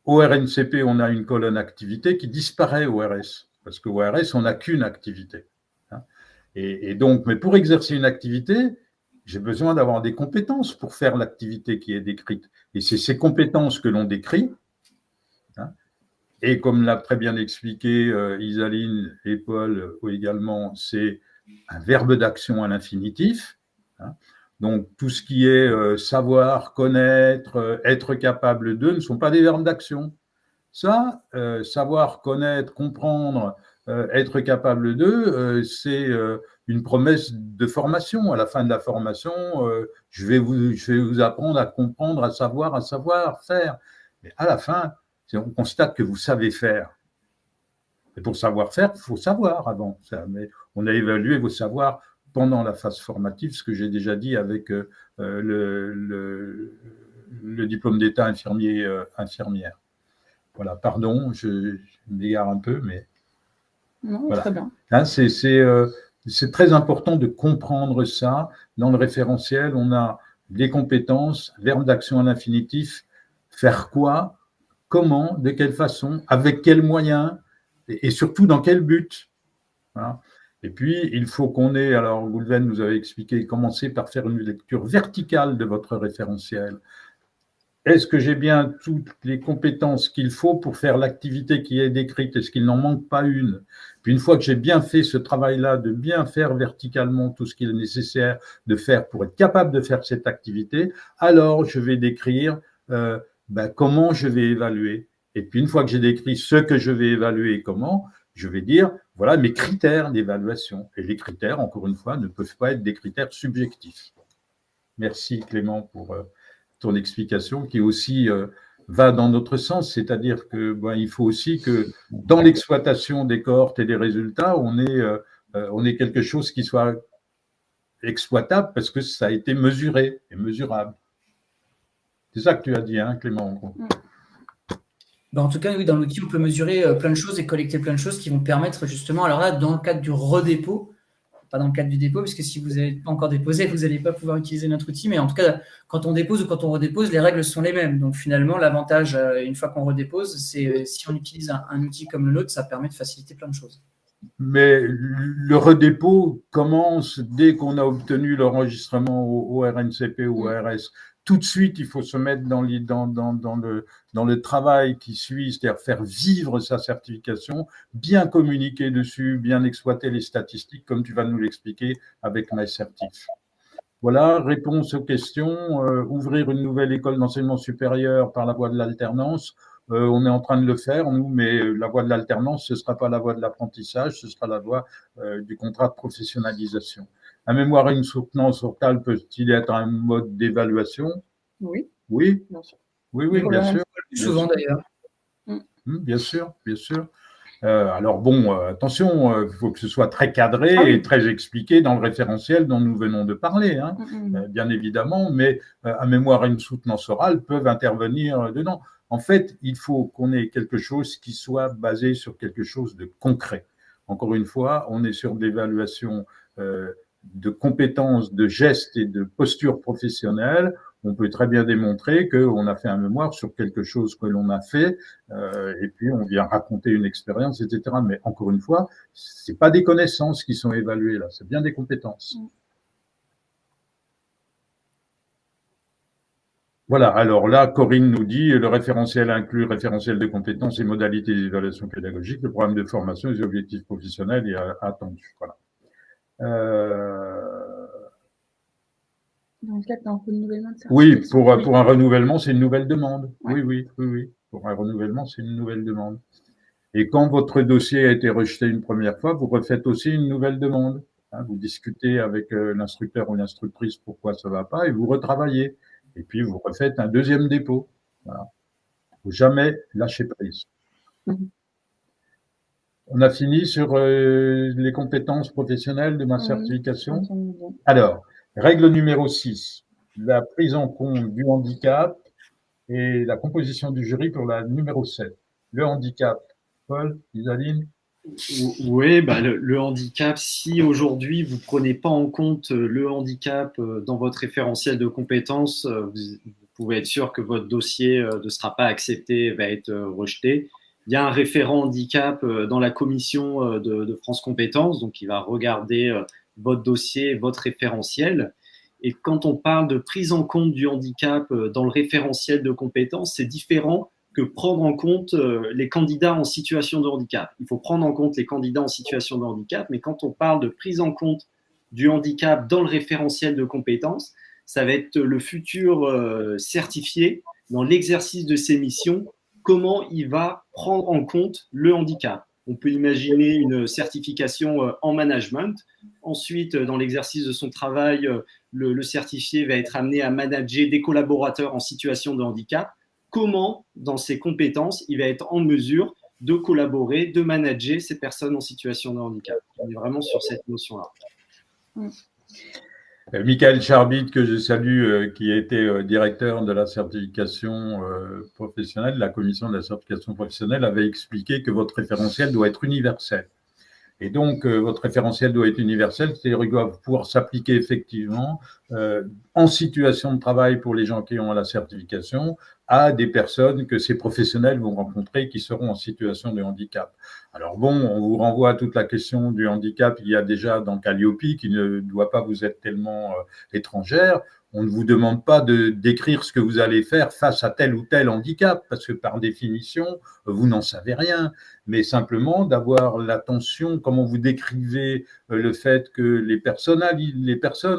au RNCP, on a une colonne activité qui disparaît au ORS, parce qu'au ORS, on n'a qu'une activité. Hein. Et donc, mais pour exercer une activité, j'ai besoin d'avoir des compétences pour faire l'activité qui est décrite. Et c'est ces compétences que l'on décrit. Hein. Et comme l'a très bien expliqué Isaline et Paul également, c'est un verbe d'action à l'infinitif. Hein. Donc, tout ce qui est savoir, connaître, être capable de ne sont pas des verbes d'action. Ça, savoir, connaître, comprendre, être capable de, c'est une promesse de formation. À la fin de la formation, je vais vous apprendre à comprendre, à savoir faire. Mais à la fin, on constate que vous savez faire. Et pour savoir faire, il faut savoir avant. Mais on a évalué vos savoirs pendant la phase formative, ce que j'ai déjà dit avec le diplôme d'état infirmière. Voilà, pardon, je m'égare un peu, mais non, voilà. Très bien. Hein, c'est très important de comprendre ça. Dans le référentiel, on a des compétences, verbe d'action à l'infinitif, faire quoi, comment, de quelle façon, avec quels moyens, et surtout dans quel but. Voilà. Et puis, il faut qu'on ait, alors Goulven nous avait expliqué, commencer par faire une lecture verticale de votre référentiel. Est-ce que j'ai bien toutes les compétences qu'il faut pour faire l'activité qui est décrite? Est-ce qu'il n'en manque pas une? Puis une fois que j'ai bien fait ce travail-là, de bien faire verticalement tout ce qu'il est nécessaire de faire pour être capable de faire cette activité, alors je vais décrire comment je vais évaluer. Et puis une fois que j'ai décrit ce que je vais évaluer et comment, je vais dire, voilà mes critères d'évaluation. Et les critères, encore une fois, ne peuvent pas être des critères subjectifs. Merci Clément pour ton explication qui aussi va dans notre sens, c'est-à-dire que il faut aussi que dans l'exploitation des cohortes et des résultats, on ait quelque chose qui soit exploitable parce que ça a été mesuré et mesurable. C'est ça que tu as dit, hein, Clément, en gros. En tout cas, oui, dans l'outil, on peut mesurer plein de choses et collecter plein de choses qui vont permettre justement, alors là, dans le cadre du redépôt, pas dans le cadre du dépôt, parce que si vous n'avez pas encore déposé, vous n'allez pas pouvoir utiliser notre outil. Mais en tout cas, quand on dépose ou quand on redépose, les règles sont les mêmes. Donc finalement, l'avantage, une fois qu'on redépose, c'est si on utilise un outil comme le nôtre, ça permet de faciliter plein de choses. Mais le redépôt commence dès qu'on a obtenu l'enregistrement au RNCP ou au RS. Tout de suite, il faut se mettre dans le travail qui suit, c'est-à-dire faire vivre sa certification, bien communiquer dessus, bien exploiter les statistiques, comme tu vas nous l'expliquer avec MyCertif. Voilà, réponse aux questions. Ouvrir une nouvelle école d'enseignement supérieur par la voie de l'alternance. On est en train de le faire, nous, mais la voie de l'alternance, ce ne sera pas la voie de l'apprentissage, ce sera la voie du contrat de professionnalisation. Un mémoire et une soutenance orale peut-il être un mode d'évaluation? Oui. Oui, bien sûr. Oui, bien sûr. Souvent d'ailleurs. Bien sûr, bien sûr. Alors bon, attention, il faut que ce soit très cadré et très expliqué dans le référentiel dont nous venons de parler, hein, bien évidemment, mais un mémoire et une soutenance orale peuvent intervenir dedans. En fait, il faut qu'on ait quelque chose qui soit basé sur quelque chose de concret. Encore une fois, on est sur l'évaluation de compétences, de gestes et de postures professionnelles. On peut très bien démontrer qu'on a fait un mémoire sur quelque chose que l'on a fait, et puis on vient raconter une expérience, etc. Mais encore une fois, c'est pas des connaissances qui sont évaluées là, c'est bien des compétences. Voilà, alors là, Corinne nous dit, le référentiel inclut référentiel de compétences et modalités d'évaluation pédagogique, le programme de formation, les objectifs professionnels et attendus. Voilà. Dans le cadre d'un renouvellement de certification. Oui, pour un renouvellement, c'est une nouvelle demande. Ouais. Oui. Pour un renouvellement, c'est une nouvelle demande. Et quand votre dossier a été rejeté une première fois, vous refaites aussi une nouvelle demande. Hein, vous discutez avec l'instructeur ou l'instructrice pourquoi ça ne va pas et vous retravaillez. Et puis, vous refaites un deuxième dépôt. Voilà. Il ne faut jamais lâcher prise. On a fini sur les compétences professionnelles de ma certification. Alors, règle numéro 6, la prise en compte du handicap et la composition du jury pour la numéro 7. Le handicap. Paul, Isaline? Oui, le handicap, si aujourd'hui vous ne prenez pas en compte le handicap dans votre référentiel de compétences, vous pouvez être sûr que votre dossier ne sera pas accepté, va être rejeté. Il y a un référent handicap dans la commission de France Compétences, donc il va regarder votre dossier, votre référentiel. Et quand on parle de prise en compte du handicap dans le référentiel de compétences, c'est différent que prendre en compte les candidats en situation de handicap. Il faut prendre en compte les candidats en situation de handicap, mais quand on parle de prise en compte du handicap dans le référentiel de compétences, ça va être le futur certifié dans l'exercice de ses missions, comment il va prendre en compte le handicap. On peut imaginer une certification en management. Ensuite, dans l'exercice de son travail, le certifié va être amené à manager des collaborateurs en situation de handicap. Comment, dans ses compétences, il va être en mesure de collaborer, de manager ces personnes en situation de handicap. On est vraiment sur cette notion-là. Michael Charbit, que je salue, qui a été directeur de la certification professionnelle, la commission de la certification professionnelle, avait expliqué que votre référentiel doit être universel. Et donc, votre référentiel doit être universel, c'est-à-dire qu'il doit pouvoir s'appliquer effectivement en situation de travail pour les gens qui ont la certification à des personnes que ces professionnels vont rencontrer qui seront en situation de handicap. Alors bon, on vous renvoie à toute la question du handicap, il y a déjà dans Calliope qui ne doit pas vous être tellement étrangère. On ne vous demande pas de décrire ce que vous allez faire face à tel ou tel handicap, parce que par définition, vous n'en savez rien, mais simplement d'avoir l'attention, comment vous décrivez le fait que les personnes,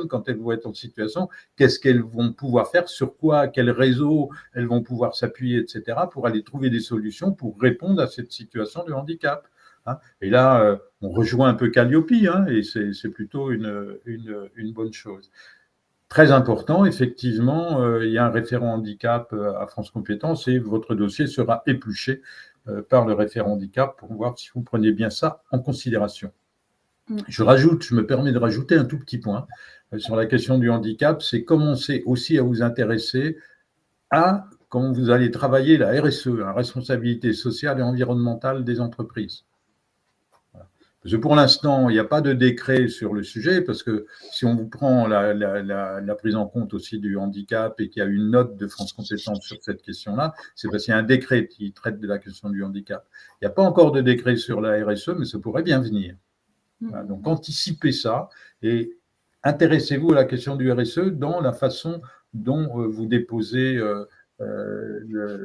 quand elles vont être en situation, qu'est-ce qu'elles vont pouvoir faire, sur quoi, quel réseau elles vont pouvoir s'appuyer, etc., pour aller trouver des solutions pour répondre à cette situation de handicap. Et là, on rejoint un peu Calliope, et c'est plutôt une bonne chose. Très important, effectivement, il y a un référent handicap à France Compétences et votre dossier sera épluché par le référent handicap pour voir si vous prenez bien ça en considération. Je me permets de rajouter un tout petit point sur la question du handicap, c'est commencer aussi à vous intéresser à comment vous allez travailler la RSE, la responsabilité sociale et environnementale des entreprises. Parce que pour l'instant, il n'y a pas de décret sur le sujet, parce que si on vous prend la prise en compte aussi du handicap et qu'il y a une note de France Compétences sur cette question-là, c'est parce qu'il y a un décret qui traite de la question du handicap. Il n'y a pas encore de décret sur la RSE, mais ça pourrait bien venir. Voilà, donc anticipez ça et intéressez-vous à la question du RSE dans la façon dont vous déposez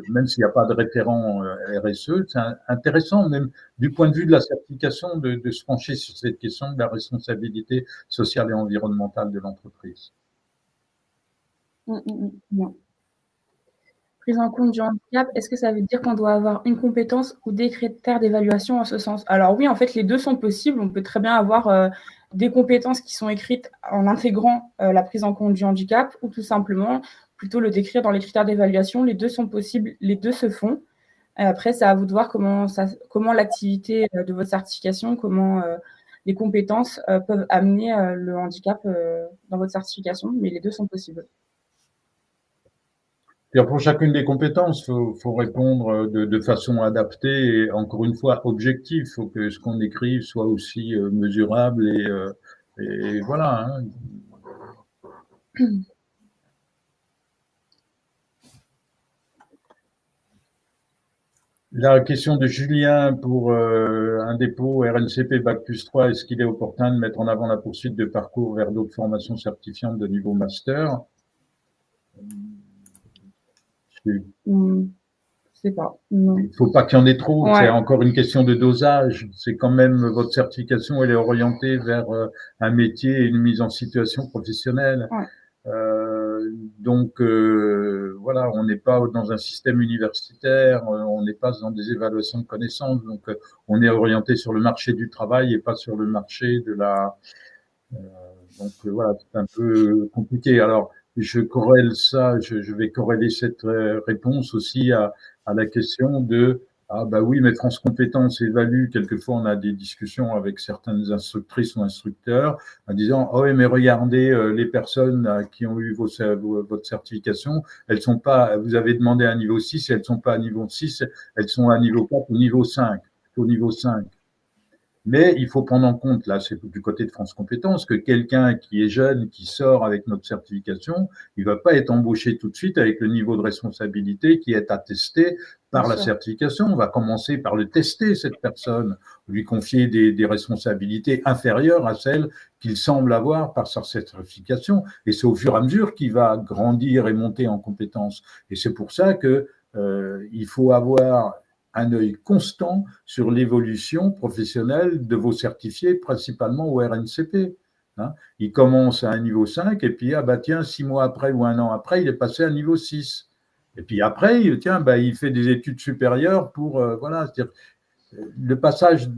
même s'il n'y a pas de référent RSE, c'est intéressant, même du point de vue de la certification, de se pencher sur cette question de la responsabilité sociale et environnementale de l'entreprise. Prise en compte du handicap, est-ce que ça veut dire qu'on doit avoir une compétence ou des critères d'évaluation en ce sens? Alors oui, en fait, les deux sont possibles. On peut très bien avoir des compétences qui sont écrites en intégrant la prise en compte du handicap ou tout simplement plutôt le décrire dans les critères d'évaluation. Les deux sont possibles, les deux se font. Après, c'est à vous de voir comment l'activité de votre certification, comment les compétences peuvent amener le handicap dans votre certification, mais les deux sont possibles. Pour chacune des compétences, faut répondre de façon adaptée et encore une fois objective. Il faut que ce qu'on écrive soit aussi mesurable et voilà. La question de Julien pour un dépôt RNCP Bac+3, est-ce qu'il est opportun de mettre en avant la poursuite de parcours vers d'autres formations certifiantes de niveau master? Je sais pas. Non. Il ne faut pas qu'il y en ait trop, Ouais. C'est encore une question de dosage. C'est quand même votre certification, elle est orientée vers un métier et une mise en situation professionnelle. Ouais. Donc voilà, on n'est pas dans un système universitaire, on n'est pas dans des évaluations de connaissances, donc on est orienté sur le marché du travail et pas sur le marché de la. Donc voilà, c'est un peu compliqué. Alors je corrèle ça, je vais corréler cette réponse aussi à la question de Ah bah oui, mais France Compétences évalue, quelquefois on a des discussions avec certaines instructrices ou instructeurs en disant « Oh oui, mais regardez, les personnes qui ont eu votre certification, elles sont pas, vous avez demandé un niveau 6 et elles sont pas à niveau 6, elles sont à niveau 4 ou niveau 5, au niveau 5. » Mais il faut prendre en compte, là, c'est du côté de France Compétences, que quelqu'un qui est jeune, qui sort avec notre certification, il va pas être embauché tout de suite avec le niveau de responsabilité qui est attesté par la certification. On va commencer par le tester, cette personne, lui confier des responsabilités inférieures à celles qu'il semble avoir par sa certification. Et c'est au fur et à mesure qu'il va grandir et monter en compétences. Et c'est pour ça que il faut avoir un œil constant sur l'évolution professionnelle de vos certifiés, principalement au RNCP. Hein. Il commence à un niveau 5 et puis, ah bah tiens, 6 mois après ou 1 an après, il est passé à un niveau 6. Et puis après, tiens, bah, il fait des études supérieures pour, voilà, c'est-à-dire le passage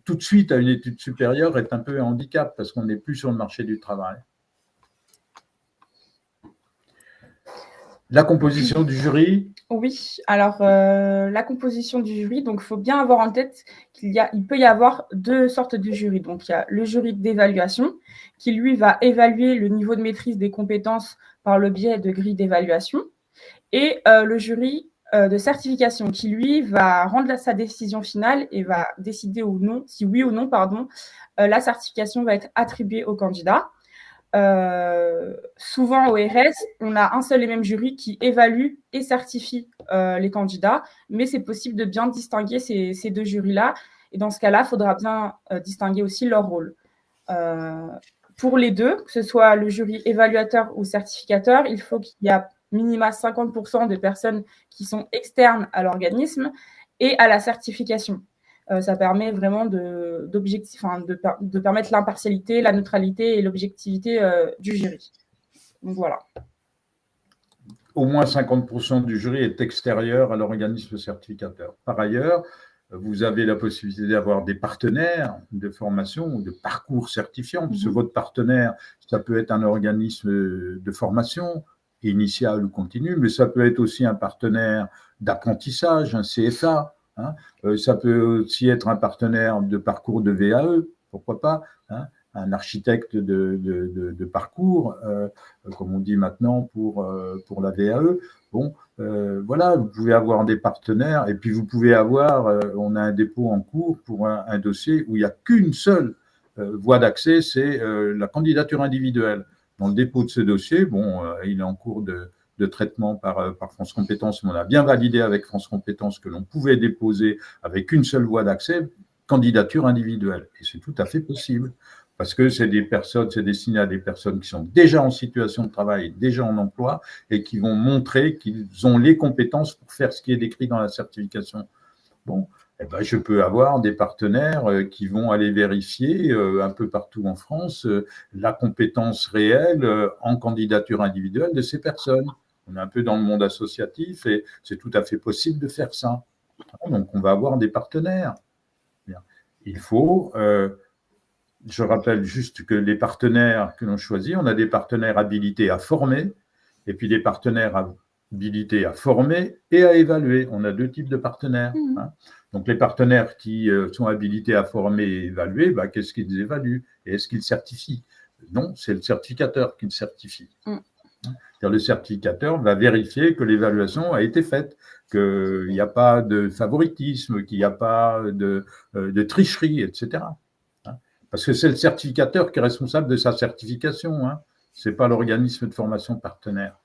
tout de suite à une étude supérieure est un peu un handicap parce qu'on n'est plus sur le marché du travail. La composition du jury. Oui, alors la composition du jury, donc il faut bien avoir en tête il peut y avoir deux sortes de jurys. Donc il y a le jury d'évaluation qui lui va évaluer le niveau de maîtrise des compétences par le biais de grilles d'évaluation et le jury de certification qui lui va rendre sa décision finale et va décider ou non, si oui ou non, la certification va être attribuée au candidat. Souvent au RS, on a un seul et même jury qui évalue et certifie les candidats, mais c'est possible de bien distinguer ces deux jurys-là. Et dans ce cas-là, il faudra bien distinguer aussi leur rôle. Pour les deux, que ce soit le jury évaluateur ou certificateur, il faut qu'il y ait minima 50% de personnes qui sont externes à l'organisme et à la certification. Ça permet vraiment de permettre l'impartialité, la neutralité et l'objectivité du jury. Donc voilà. Au moins 50% du jury est extérieur à l'organisme certificateur. Par ailleurs, vous avez la possibilité d'avoir des partenaires de formation ou de parcours certifiants, parce que votre partenaire, ça peut être un organisme de formation initiale ou continue, mais ça peut être aussi un partenaire d'apprentissage, un CFA. Hein. Ça peut aussi être un partenaire de parcours de VAE, pourquoi pas, hein, un architecte de parcours, comme on dit maintenant pour la VAE. Bon, voilà, vous pouvez avoir des partenaires et puis vous pouvez avoir, on a un dépôt en cours pour un dossier où il n'y a qu'une seule voie d'accès, c'est la candidature individuelle. Dans le dépôt de ce dossier, bon, il est en cours de traitement par France Compétences, mais on a bien validé avec France Compétences que l'on pouvait déposer avec une seule voie d'accès, candidature individuelle. Et c'est tout à fait possible, parce que c'est destiné à des personnes qui sont déjà en situation de travail, déjà en emploi, et qui vont montrer qu'ils ont les compétences pour faire ce qui est décrit dans la certification. Bon, eh ben, je peux avoir des partenaires qui vont aller vérifier un peu partout en France la compétence réelle en candidature individuelle de ces personnes. On est un peu dans le monde associatif et c'est tout à fait possible de faire ça. Donc, on va avoir des partenaires. Bien. Il faut, je rappelle juste que les partenaires que l'on choisit, on a des partenaires habilités à former et puis des partenaires habilités à former et à évaluer. On a deux types de partenaires. Hein. Donc, les partenaires qui sont habilités à former et évaluer, bah, qu'est-ce qu'ils évaluent et est-ce qu'ils certifient? Non, c'est le certificateur qui le certifie. Le certificateur va vérifier que l'évaluation a été faite, qu'il n'y a pas de favoritisme, qu'il n'y a pas de tricherie, etc. Parce que c'est le certificateur qui est responsable de sa certification. Hein. Ce n'est pas l'organisme de formation partenaire.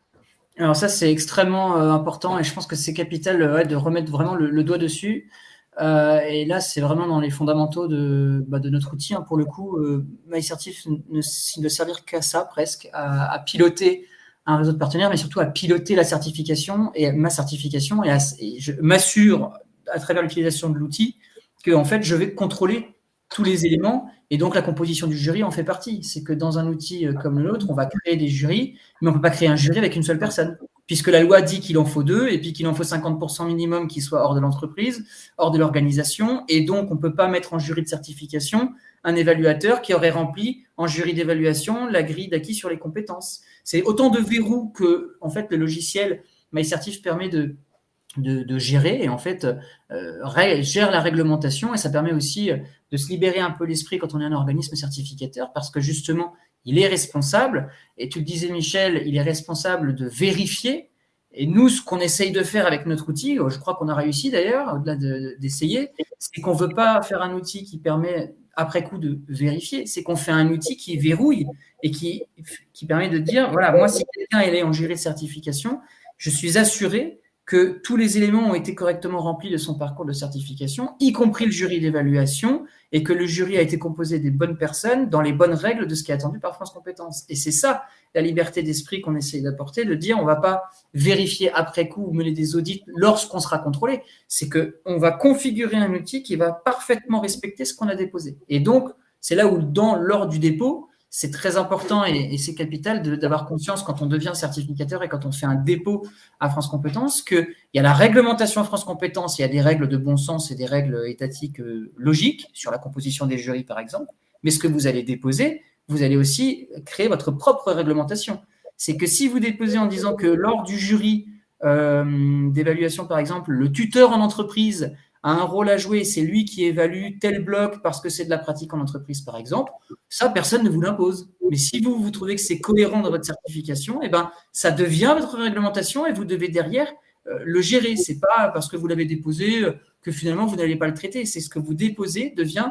Alors ça, c'est extrêmement important et je pense que c'est capital de remettre vraiment le doigt dessus. Et là, c'est vraiment dans les fondamentaux de notre outil. Hein. Pour le coup, MyCertif ne servir qu'à ça, presque, à piloter un réseau de partenaires, mais surtout à piloter la certification et ma certification. Et je m'assure, à travers l'utilisation de l'outil, que en fait, je vais contrôler tous les éléments. Et donc, la composition du jury en fait partie. C'est que dans un outil comme le nôtre, on va créer des jurys, mais on ne peut pas créer un jury avec une seule personne. Puisque la loi dit qu'il en faut 2 et puis qu'il en faut 50% minimum qui soient hors de l'entreprise, hors de l'organisation. Et donc, on ne peut pas mettre en jury de certification un évaluateur qui aurait rempli en jury d'évaluation la grille d'acquis sur les compétences. C'est autant de verrous que, en fait, le logiciel MyCertif permet de de gérer et en fait gère la réglementation et ça permet aussi de se libérer un peu l'esprit quand on est un organisme certificateur parce que justement, il est responsable et tu le disais Michel, il est responsable de vérifier et nous, ce qu'on essaye de faire avec notre outil, je crois qu'on a réussi d'ailleurs, au-delà d'essayer, c'est qu'on ne veut pas faire un outil qui permet après coup de vérifier, c'est qu'on fait un outil qui verrouille et qui permet de dire, voilà, moi si quelqu'un est en jury de certification, je suis assuré que tous les éléments ont été correctement remplis de son parcours de certification, y compris le jury d'évaluation, et que le jury a été composé des bonnes personnes dans les bonnes règles de ce qui est attendu par France Compétences. Et c'est ça, la liberté d'esprit qu'on essaye d'apporter, de dire on ne va pas vérifier après coup ou mener des audits lorsqu'on sera contrôlé. C'est qu'on va configurer un outil qui va parfaitement respecter ce qu'on a déposé. Et donc, c'est là où, lors du dépôt, c'est très important et c'est capital d'avoir conscience quand on devient certificateur et quand on fait un dépôt à France Compétences qu'il y a la réglementation à France Compétences, il y a des règles de bon sens et des règles étatiques logiques sur la composition des jurys par exemple, mais ce que vous allez déposer, vous allez aussi créer votre propre réglementation. C'est que si vous déposez en disant que lors du jury d'évaluation par exemple, le tuteur en entreprise a un rôle à jouer, c'est lui qui évalue tel bloc parce que c'est de la pratique en entreprise, par exemple, ça, personne ne vous l'impose. Mais si vous trouvez que c'est cohérent dans votre certification, eh ben, ça devient votre réglementation et vous devez derrière le gérer. Ce n'est pas parce que vous l'avez déposé que finalement vous n'allez pas le traiter. C'est ce que vous déposez devient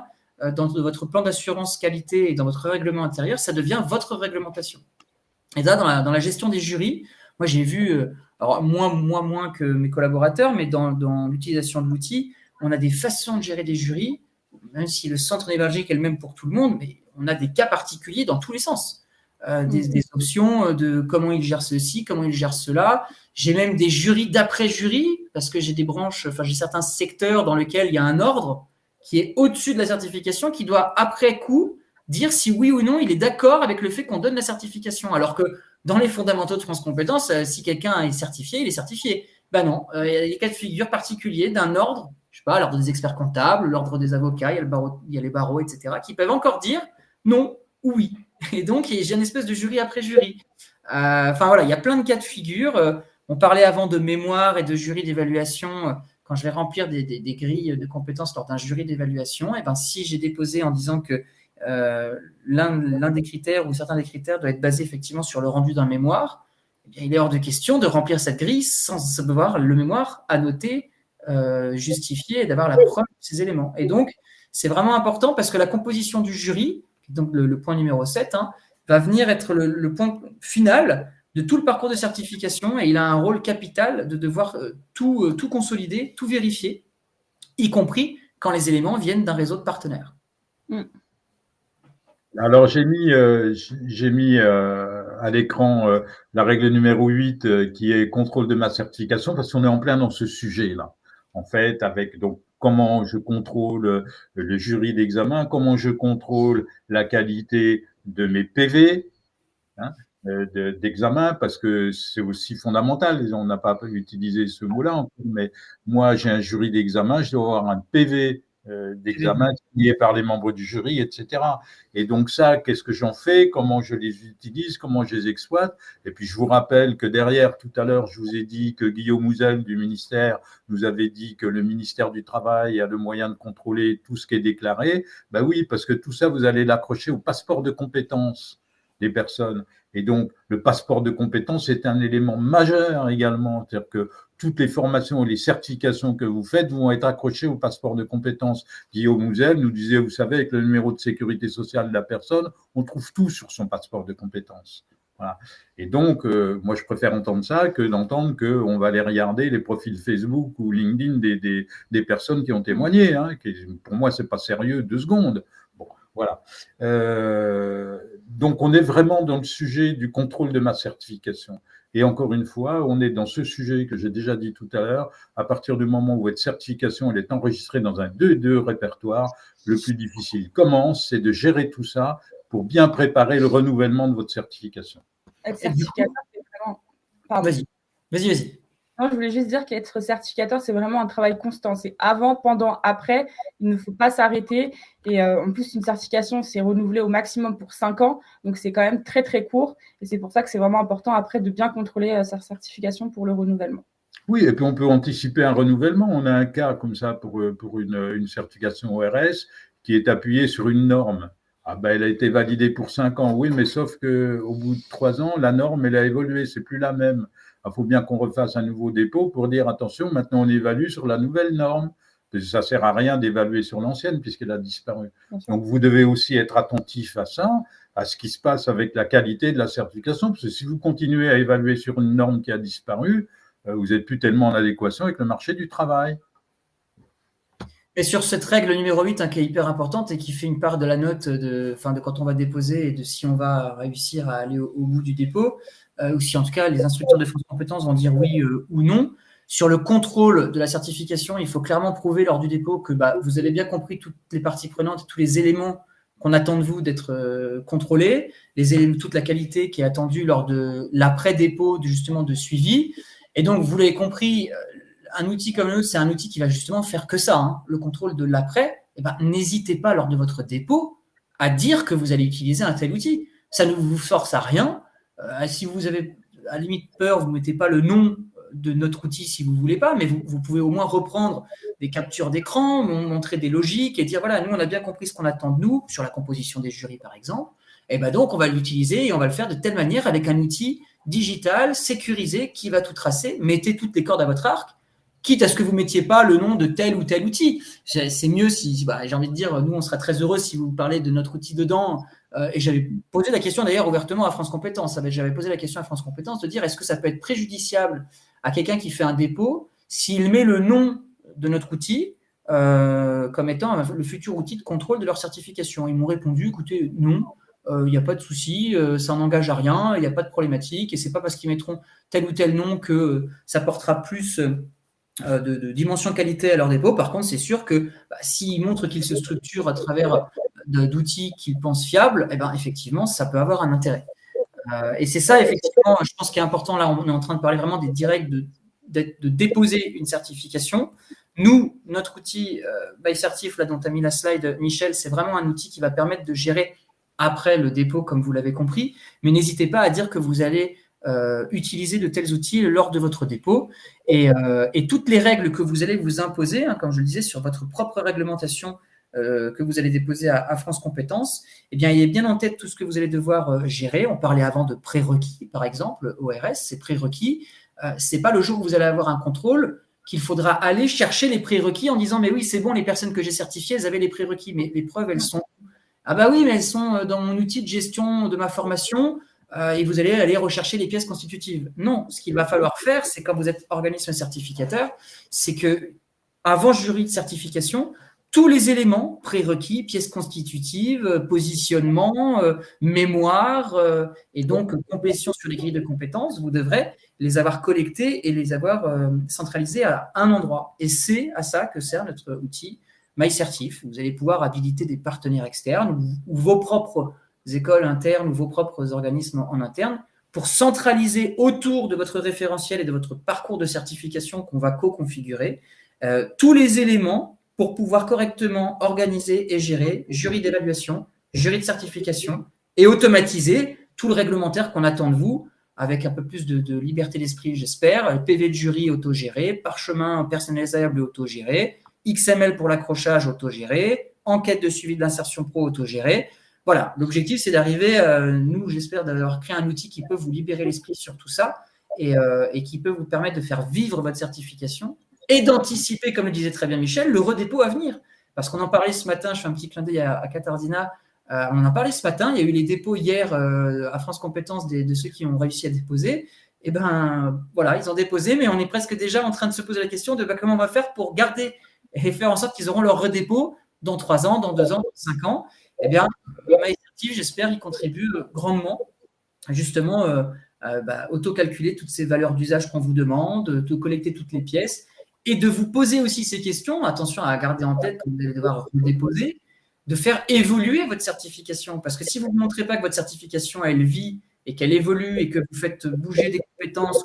dans votre plan d'assurance qualité et dans votre règlement intérieur, ça devient votre réglementation. Et là, dans la gestion des jurys, moi j'ai vu, alors moins que mes collaborateurs, mais dans l'utilisation de l'outil, on a des façons de gérer des jurys, même si le centre névralgique est le même pour tout le monde, mais on a des cas particuliers dans tous les sens. Des options de comment ils gèrent ceci, comment ils gèrent cela. J'ai même des jurys d'après-jury, parce que j'ai des branches, enfin j'ai certains secteurs dans lesquels il y a un ordre qui est au-dessus de la certification, qui doit après coup dire si oui ou non il est d'accord avec le fait qu'on donne la certification. Alors que dans les fondamentaux de France Compétences, si quelqu'un est certifié, il est certifié. Ben non, il y a des cas de figure particuliers d'un ordre, je sais pas, l'ordre des experts comptables, l'ordre des avocats, il y a les barreaux, etc., qui peuvent encore dire non ou oui. Et donc, j'ai une espèce de jury après jury. Enfin voilà, il y a plein de cas de figure. On parlait avant de mémoire et de jury d'évaluation. Quand je vais remplir des grilles de compétences lors d'un jury d'évaluation, et ben, si j'ai déposé en disant que l'un des critères ou certains des critères doit être basé effectivement sur le rendu d'un mémoire, eh bien, il est hors de question de remplir cette grille sans savoir le mémoire annoté, justifié et d'avoir la preuve de ces éléments. Et donc, c'est vraiment important parce que la composition du jury, donc le point numéro 7, va venir être le point final de tout le parcours de certification et il a un rôle capital de devoir tout consolider, tout vérifier, y compris quand les éléments viennent d'un réseau de partenaires. Alors, j'ai mis à l'écran la règle numéro 8 qui est contrôle de ma certification parce qu'on est en plein dans ce sujet-là. En fait, avec donc comment je contrôle le jury d'examen, comment je contrôle la qualité de mes PV d'examen, parce que c'est aussi fondamental. On n'a pas utilisé ce mot-là, mais moi, j'ai un jury d'examen, je dois avoir un PV d'examen signé par les membres du jury, etc. Et donc ça, qu'est-ce que j'en fais? Comment je les utilise? Comment je les exploite? Et puis je vous rappelle que derrière, tout à l'heure, je vous ai dit que Guillaume Houzel du ministère nous avait dit que le ministère du Travail a le moyen de contrôler tout ce qui est déclaré. Ben oui, parce que tout ça, vous allez l'accrocher au passeport de compétences des personnes. Et donc, le passeport de compétences est un élément majeur également. C'est-à-dire que toutes les formations et les certifications que vous faites vont être accrochées au passeport de compétences. Guillaume Houzel nous disait, vous savez, avec le numéro de sécurité sociale de la personne, on trouve tout sur son passeport de compétences. Voilà. Et donc, moi, je préfère entendre ça que d'entendre qu'on va aller regarder les profils Facebook ou LinkedIn des personnes qui ont témoigné. Pour moi, c'est pas sérieux 2 secondes. Bon, voilà. Donc, on est vraiment dans le sujet du contrôle de ma certification. Et encore une fois, on est dans ce sujet que j'ai déjà dit tout à l'heure. À partir du moment où votre certification elle est enregistrée dans un 2.2 répertoire, le plus difficile commence, c'est de gérer tout ça pour bien préparer le renouvellement de votre certification. Être certificateur, c'est vraiment… Pardon. Vas-y. Non, je voulais juste dire qu'être certificateur, c'est vraiment un travail constant. C'est avant, pendant, après. Il ne faut pas s'arrêter. Et en plus, une certification, c'est renouvelé au maximum pour 5 ans. Donc, c'est quand même très, très court. Et c'est pour ça que c'est vraiment important après de bien contrôler sa certification pour le renouvellement. Oui, et puis on peut anticiper un renouvellement. On a un cas comme ça pour une certification ORS qui est appuyée sur une norme. Ah ben, elle a été validée pour 5 ans, oui, mais sauf qu'au bout de 3 ans, la norme, elle a évolué, c'est plus la même. Il faut bien qu'on refasse un nouveau dépôt pour dire, attention, maintenant on évalue sur la nouvelle norme. Ça ne sert à rien d'évaluer sur l'ancienne puisqu'elle a disparu. Donc vous devez aussi être attentif à ça, à ce qui se passe avec la qualité de la certification, parce que si vous continuez à évaluer sur une norme qui a disparu, vous n'êtes plus tellement en adéquation avec le marché du travail. Et sur cette règle numéro 8, qui est hyper importante et qui fait une part de la note de quand on va déposer et de si on va réussir à aller au bout du dépôt, ou si en tout cas les instructeurs de France Compétences vont dire oui ou non. Sur le contrôle de la certification, il faut clairement prouver lors du dépôt que vous avez bien compris toutes les parties prenantes, tous les éléments qu'on attend de vous d'être contrôlés, toute la qualité qui est attendue lors de l'après-dépôt justement de suivi. Et donc, vous l'avez compris, un outil comme le nôtre, c'est un outil qui va justement faire que ça, le contrôle de l'après. N'hésitez pas lors de votre dépôt à dire que vous allez utiliser un tel outil. Ça ne vous force à rien. Si vous avez à la limite peur, vous ne mettez pas le nom de notre outil si vous ne voulez pas, mais vous pouvez au moins reprendre des captures d'écran, montrer des logiques et dire, voilà, nous, on a bien compris ce qu'on attend de nous sur la composition des jurys, par exemple. Et donc, on va l'utiliser et on va le faire de telle manière avec un outil digital, sécurisé, qui va tout tracer. Mettez toutes les cordes à votre arc, quitte à ce que vous ne mettiez pas le nom de tel ou tel outil. C'est mieux si, j'ai envie de dire, nous, on sera très heureux si vous parlez de notre outil dedans. Et j'avais posé la question d'ailleurs ouvertement à France Compétences. J'avais posé la question à France Compétences de dire, est-ce que ça peut être préjudiciable à quelqu'un qui fait un dépôt s'il met le nom de notre outil comme étant le futur outil de contrôle de leur certification? Ils m'ont répondu, écoutez, non. Il n'y a pas de souci, ça n'engage à rien, il n'y a pas de problématique, et ce n'est pas parce qu'ils mettront tel ou tel nom que ça portera plus de dimension qualité à leur dépôt. Par contre, c'est sûr que s'ils montrent qu'ils se structurent à travers d'outils qu'ils pensent fiables, effectivement, ça peut avoir un intérêt. Et c'est ça, effectivement, je pense, qui est important. Là, on est en train de parler vraiment des directs de déposer une certification. Nous, notre outil MyCertif, là dont tu as mis la slide, Michel, c'est vraiment un outil qui va permettre de gérer après le dépôt, comme vous l'avez compris. Mais n'hésitez pas à dire que vous allez utiliser de tels outils lors de votre dépôt. Et toutes les règles que vous allez vous imposer, comme je le disais, sur votre propre réglementation que vous allez déposer à France Compétences, ayez bien en tête tout ce que vous allez devoir gérer. On parlait avant de prérequis, par exemple, ORS, c'est prérequis. Ce n'est pas le jour où vous allez avoir un contrôle qu'il faudra aller chercher les prérequis en disant « mais oui, c'est bon, les personnes que j'ai certifiées, elles avaient les prérequis, mais les preuves, elles sont… » Ah bah oui, mais elles sont dans mon outil de gestion de ma formation et vous allez aller rechercher les pièces constitutives. Non, ce qu'il va falloir faire, c'est quand vous êtes organisme certificateur, c'est que avant jury de certification, tous les éléments prérequis, pièces constitutives, positionnement, mémoire et donc complétion sur les grilles de compétences, vous devrez les avoir collectés et les avoir centralisés à un endroit. Et c'est à ça que sert notre outil MyCertif. Vous allez pouvoir habiliter des partenaires externes ou vos propres écoles internes ou vos propres organismes en interne pour centraliser autour de votre référentiel et de votre parcours de certification qu'on va co-configurer tous les éléments pour pouvoir correctement organiser et gérer jury d'évaluation, jury de certification et automatiser tout le réglementaire qu'on attend de vous avec un peu plus de liberté d'esprit, j'espère, PV de jury autogéré, parchemin personnalisable et autogéré, XML pour l'accrochage autogéré, enquête de suivi de l'insertion pro autogéré. Voilà, l'objectif, c'est d'arriver, nous, j'espère, d'avoir créé un outil qui peut vous libérer l'esprit sur tout ça et qui peut vous permettre de faire vivre votre certification et d'anticiper, comme le disait très bien Michel, le redépôt à venir. Parce qu'on en parlait ce matin, je fais un petit clin d'œil à Katardina, on en a parlé ce matin, il y a eu les dépôts hier à France Compétences de ceux qui ont réussi à déposer. Et voilà, ils ont déposé, mais on est presque déjà en train de se poser la question de comment on va faire pour garder et faire en sorte qu'ils auront leur redépôt dans 3 ans, dans 2 ans, dans 5 ans. MyCertif, j'espère, y contribue grandement, justement, auto-calculer toutes ces valeurs d'usage qu'on vous demande, de collecter toutes les pièces et de vous poser aussi ces questions. Attention à garder en tête quand vous allez devoir redéposer, de faire évoluer votre certification. Parce que si vous ne montrez pas que votre certification, elle vit et qu'elle évolue et que vous faites bouger des compétences,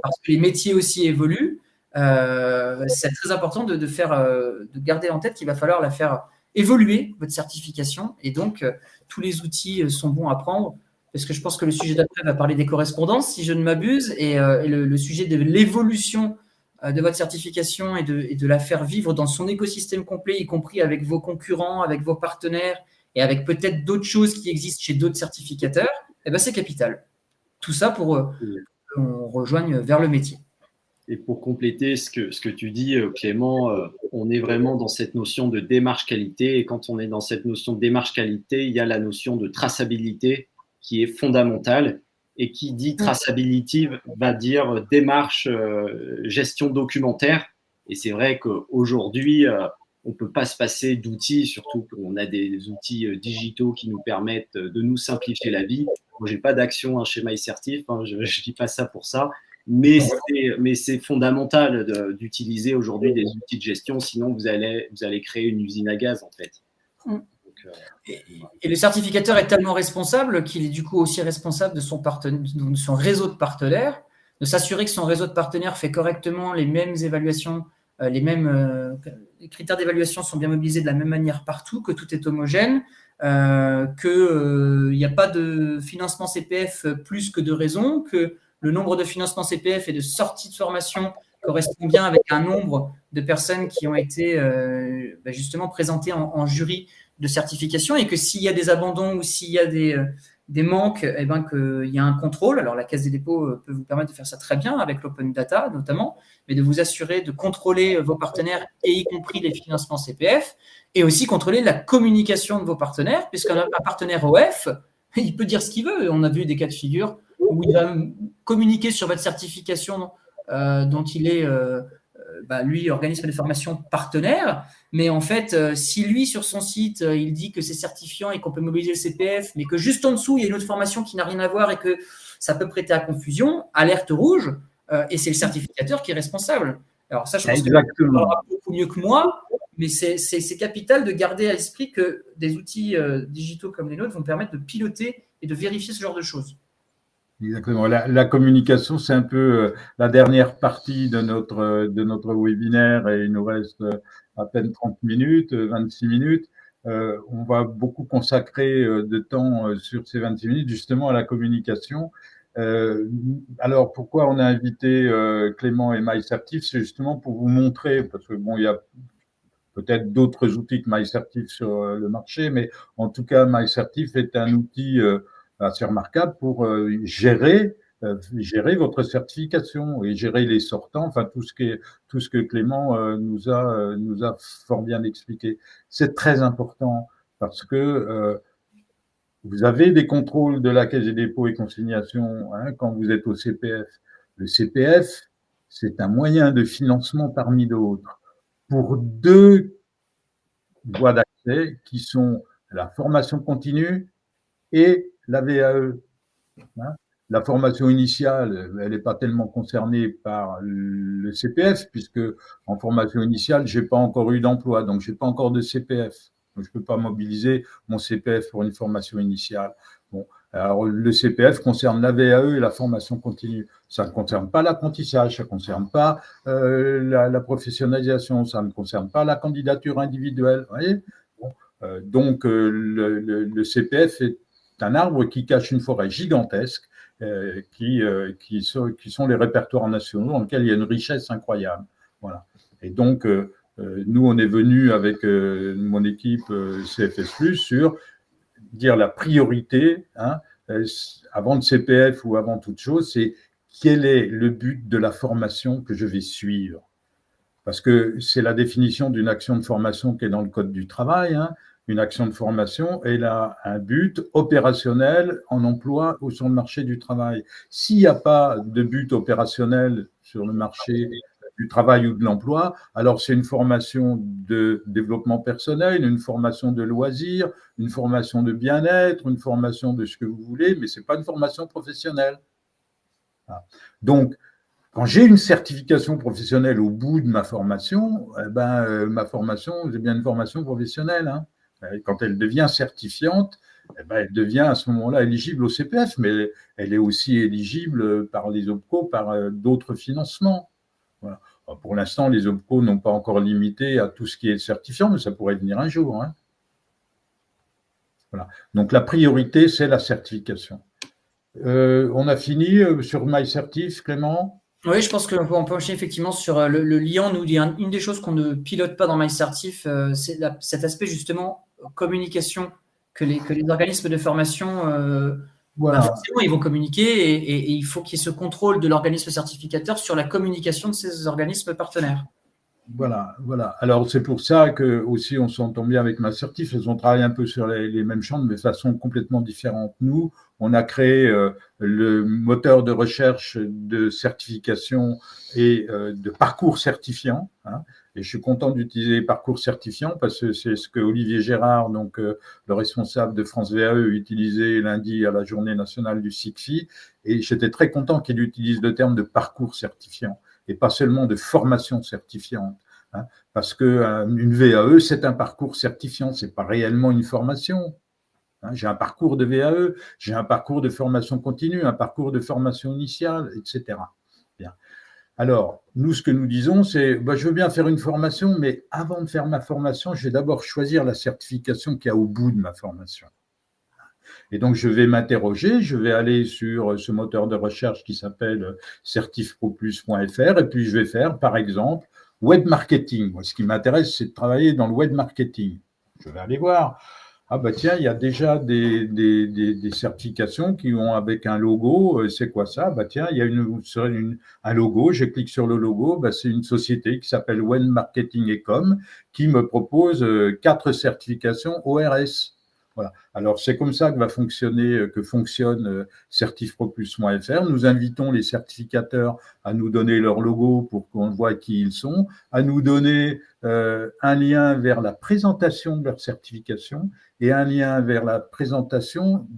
parce que les métiers aussi évoluent, c'est très important de garder en tête qu'il va falloir la faire évoluer, votre certification. Et donc, tous les outils sont bons à prendre parce que je pense que le sujet d'après va parler des correspondances, si je ne m'abuse, et le sujet de l'évolution de votre certification et de la faire vivre dans son écosystème complet, y compris avec vos concurrents, avec vos partenaires et avec peut-être d'autres choses qui existent chez d'autres certificateurs, eh ben c'est capital. Tout ça pour qu'on rejoigne vers le métier. Et pour compléter ce que tu dis, Clément, on est vraiment dans cette notion de démarche qualité. Et quand on est dans cette notion de démarche qualité, il y a la notion de traçabilité qui est fondamentale. Et qui dit traçability va dire démarche, gestion documentaire. Et c'est vrai qu'aujourd'hui, on ne peut pas se passer d'outils, surtout qu'on a des outils digitaux qui nous permettent de nous simplifier la vie. Moi, je n'ai pas d'action chez MyCertif, je ne dis pas ça pour ça. Mais c'est fondamental d'utiliser aujourd'hui des outils de gestion, sinon vous allez créer une usine à gaz en fait. Et le certificateur est tellement responsable qu'il est du coup aussi responsable de son réseau de partenaires, de s'assurer que son réseau de partenaires fait correctement les mêmes évaluations, les critères d'évaluation sont bien mobilisés de la même manière partout, que tout est homogène, qu'il n'y a pas de financement CPF plus que de raison, que le nombre de financements CPF et de sorties de formation correspond bien avec un nombre de personnes qui ont été justement présentées en jury de certification, et que s'il y a des abandons ou s'il y a des manques, eh ben, qu'il y a un contrôle. Alors la Caisse des dépôts peut vous permettre de faire ça très bien avec l'open data notamment, mais de vous assurer de contrôler vos partenaires, et y compris les financements CPF, et aussi contrôler la communication de vos partenaires, puisqu'un partenaire OF, il peut dire ce qu'il veut. On a vu des cas de figure où il va communiquer sur votre certification dont il est lui, organisme de formation partenaire, mais en fait, si lui, sur son site, il dit que c'est certifiant et qu'on peut mobiliser le CPF, mais que juste en dessous, il y a une autre formation qui n'a rien à voir et que ça peut prêter à confusion, alerte rouge, et c'est le certificateur qui est responsable. Alors ça, je pense que tu parleras beaucoup mieux que moi, mais c'est capital de garder à l'esprit que des outils digitaux comme les nôtres vont permettre de piloter et de vérifier ce genre de choses. Exactement. La communication, c'est un peu la dernière partie de notre webinaire, et il nous reste à peine 30 minutes, 26 minutes. On va beaucoup consacrer de temps sur ces 26 minutes justement à la communication. Alors, pourquoi on a invité Clément et MyCertif? C'est justement pour vous montrer, parce que bon, il y a peut-être d'autres outils que MyCertif sur le marché, mais en tout cas, MyCertif est un outil assez remarquable pour gérer votre certification et gérer les sortants, enfin tout ce que Clément nous a fort bien expliqué. C'est très important parce que vous avez des contrôles de la Caisse des dépôts et consignations quand vous êtes au CPF. Le CPF, c'est un moyen de financement parmi d'autres pour deux voies d'accès qui sont la formation continue et la VAE. La formation initiale, elle n'est pas tellement concernée par le CPF, puisque en formation initiale, je n'ai pas encore eu d'emploi, donc je n'ai pas encore de CPF. Donc je ne peux pas mobiliser mon CPF pour une formation initiale. Bon, alors le CPF concerne la VAE et la formation continue. Ça ne concerne pas l'apprentissage, ça ne concerne pas la professionnalisation, ça ne concerne pas la candidature individuelle. Vous voyez, bon, donc le CPF est un arbre qui cache une forêt gigantesque qui sont les répertoires nationaux dans lesquels il y a une richesse incroyable. Voilà. Et donc, nous, on est venu avec mon équipe CFS+, sur dire la priorité, avant le CPF ou avant toute chose, c'est quel est le but de la formation que je vais suivre. Parce que c'est la définition d'une action de formation qui est dans le Code du travail, une action de formation, elle a un but opérationnel en emploi ou sur le marché du travail. S'il n'y a pas de but opérationnel sur le marché du travail ou de l'emploi, alors c'est une formation de développement personnel, une formation de loisirs, une formation de bien-être, une formation de ce que vous voulez, mais ce n'est pas une formation professionnelle. Donc, quand j'ai une certification professionnelle au bout de ma formation, ma formation, j'ai bien une formation professionnelle. Quand elle devient certifiante, elle devient à ce moment-là éligible au CPF, mais elle est aussi éligible par les OPCO, par d'autres financements. Voilà. Pour l'instant, les OPCO n'ont pas encore limité à tout ce qui est certifiant, mais ça pourrait venir un jour. Voilà. Donc la priorité, c'est la certification. On a fini sur MyCertif, Clément? Oui, je pense qu'on peut enchaîner effectivement sur le lien. Nous, une des choses qu'on ne pilote pas dans MyCertif, c'est cet aspect justement communication que les organismes de formation, Voilà. forcément, ils vont communiquer et il faut qu'il y ait ce contrôle de l'organisme certificateur sur la communication de ces organismes partenaires. Voilà, voilà. Alors, c'est pour ça que aussi on s'entend bien avec MyCertif. On travaille un peu sur les mêmes champs, mais de façon complètement différente. Nous, on a créé le moteur de recherche de certification et de parcours certifiant. Hein, et je suis content d'utiliser parcours certifiant parce que c'est ce que Olivier Gérard, donc le responsable de France VAE, utilisait lundi à la Journée nationale du CICFI. Et j'étais très content qu'il utilise le terme de parcours certifiant et pas seulement de formation certifiante. Hein, parce qu'une VAE, c'est un parcours certifiant, ce n'est pas réellement une formation. Hein, j'ai un parcours de VAE, j'ai un parcours de formation continue, un parcours de formation initiale, etc. Bien. Alors, nous, ce que nous disons, c'est je veux bien faire une formation, mais avant de faire ma formation, je vais d'abord choisir la certification qu'il y a au bout de ma formation. Et donc, je vais m'interroger, je vais aller sur ce moteur de recherche qui s'appelle certifproplus.fr et puis je vais faire, par exemple, web marketing. Moi, ce qui m'intéresse, c'est de travailler dans le web marketing. Je vais aller voir. Ah tiens, il y a déjà des certifications qui ont avec un logo. C'est quoi ça? Tiens, il y a un logo. Je clique sur le logo. C'est une société qui s'appelle Web Marketing et Com qui me propose 4 certifications ORS. Voilà. Alors, c'est comme ça que fonctionne certifproplus.fr. Nous invitons les certificateurs à nous donner leur logo pour qu'on voit qui ils sont, à nous donner un lien vers la présentation de leur certification et un lien vers la présentation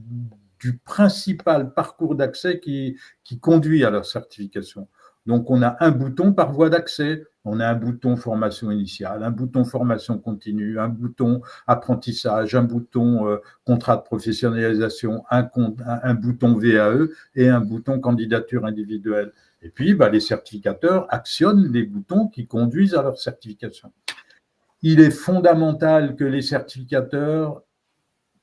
du principal parcours d'accès qui conduit à leur certification. Donc, on a un bouton par voie d'accès. On a un bouton formation initiale, un bouton formation continue, un bouton apprentissage, un bouton contrat de professionnalisation, un bouton VAE et un bouton candidature individuelle. Et puis, les certificateurs actionnent les boutons qui conduisent à leur certification. Il est fondamental que les certificateurs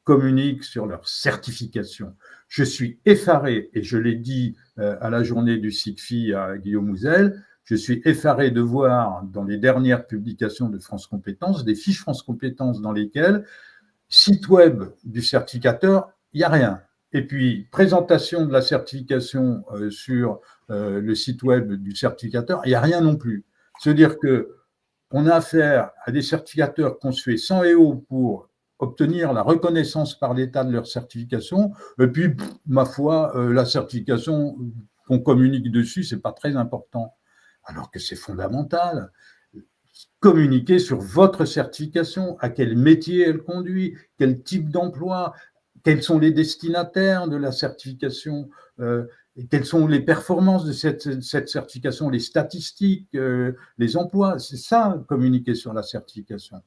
communiquent sur leur certification. Je suis effaré, et je l'ai dit à la journée du CICFI à Guillaume Houzel, je suis effaré de voir dans les dernières publications de France Compétences des fiches France Compétences dans lesquelles, site web du certificateur, il n'y a rien. Et puis, présentation de la certification sur le site web du certificateur, il n'y a rien non plus. C'est-à-dire qu'on a affaire à des certificateurs qu'on se fait 100 EO pour obtenir la reconnaissance par l'État de leur certification, et puis, ma foi, la certification qu'on communique dessus, ce n'est pas très important. Alors que c'est fondamental. Communiquer sur votre certification, à quel métier elle conduit, quel type d'emploi, quels sont les destinataires de la certification, quelles sont les performances de cette certification, les statistiques, les emplois. C'est ça, communiquer sur la certification.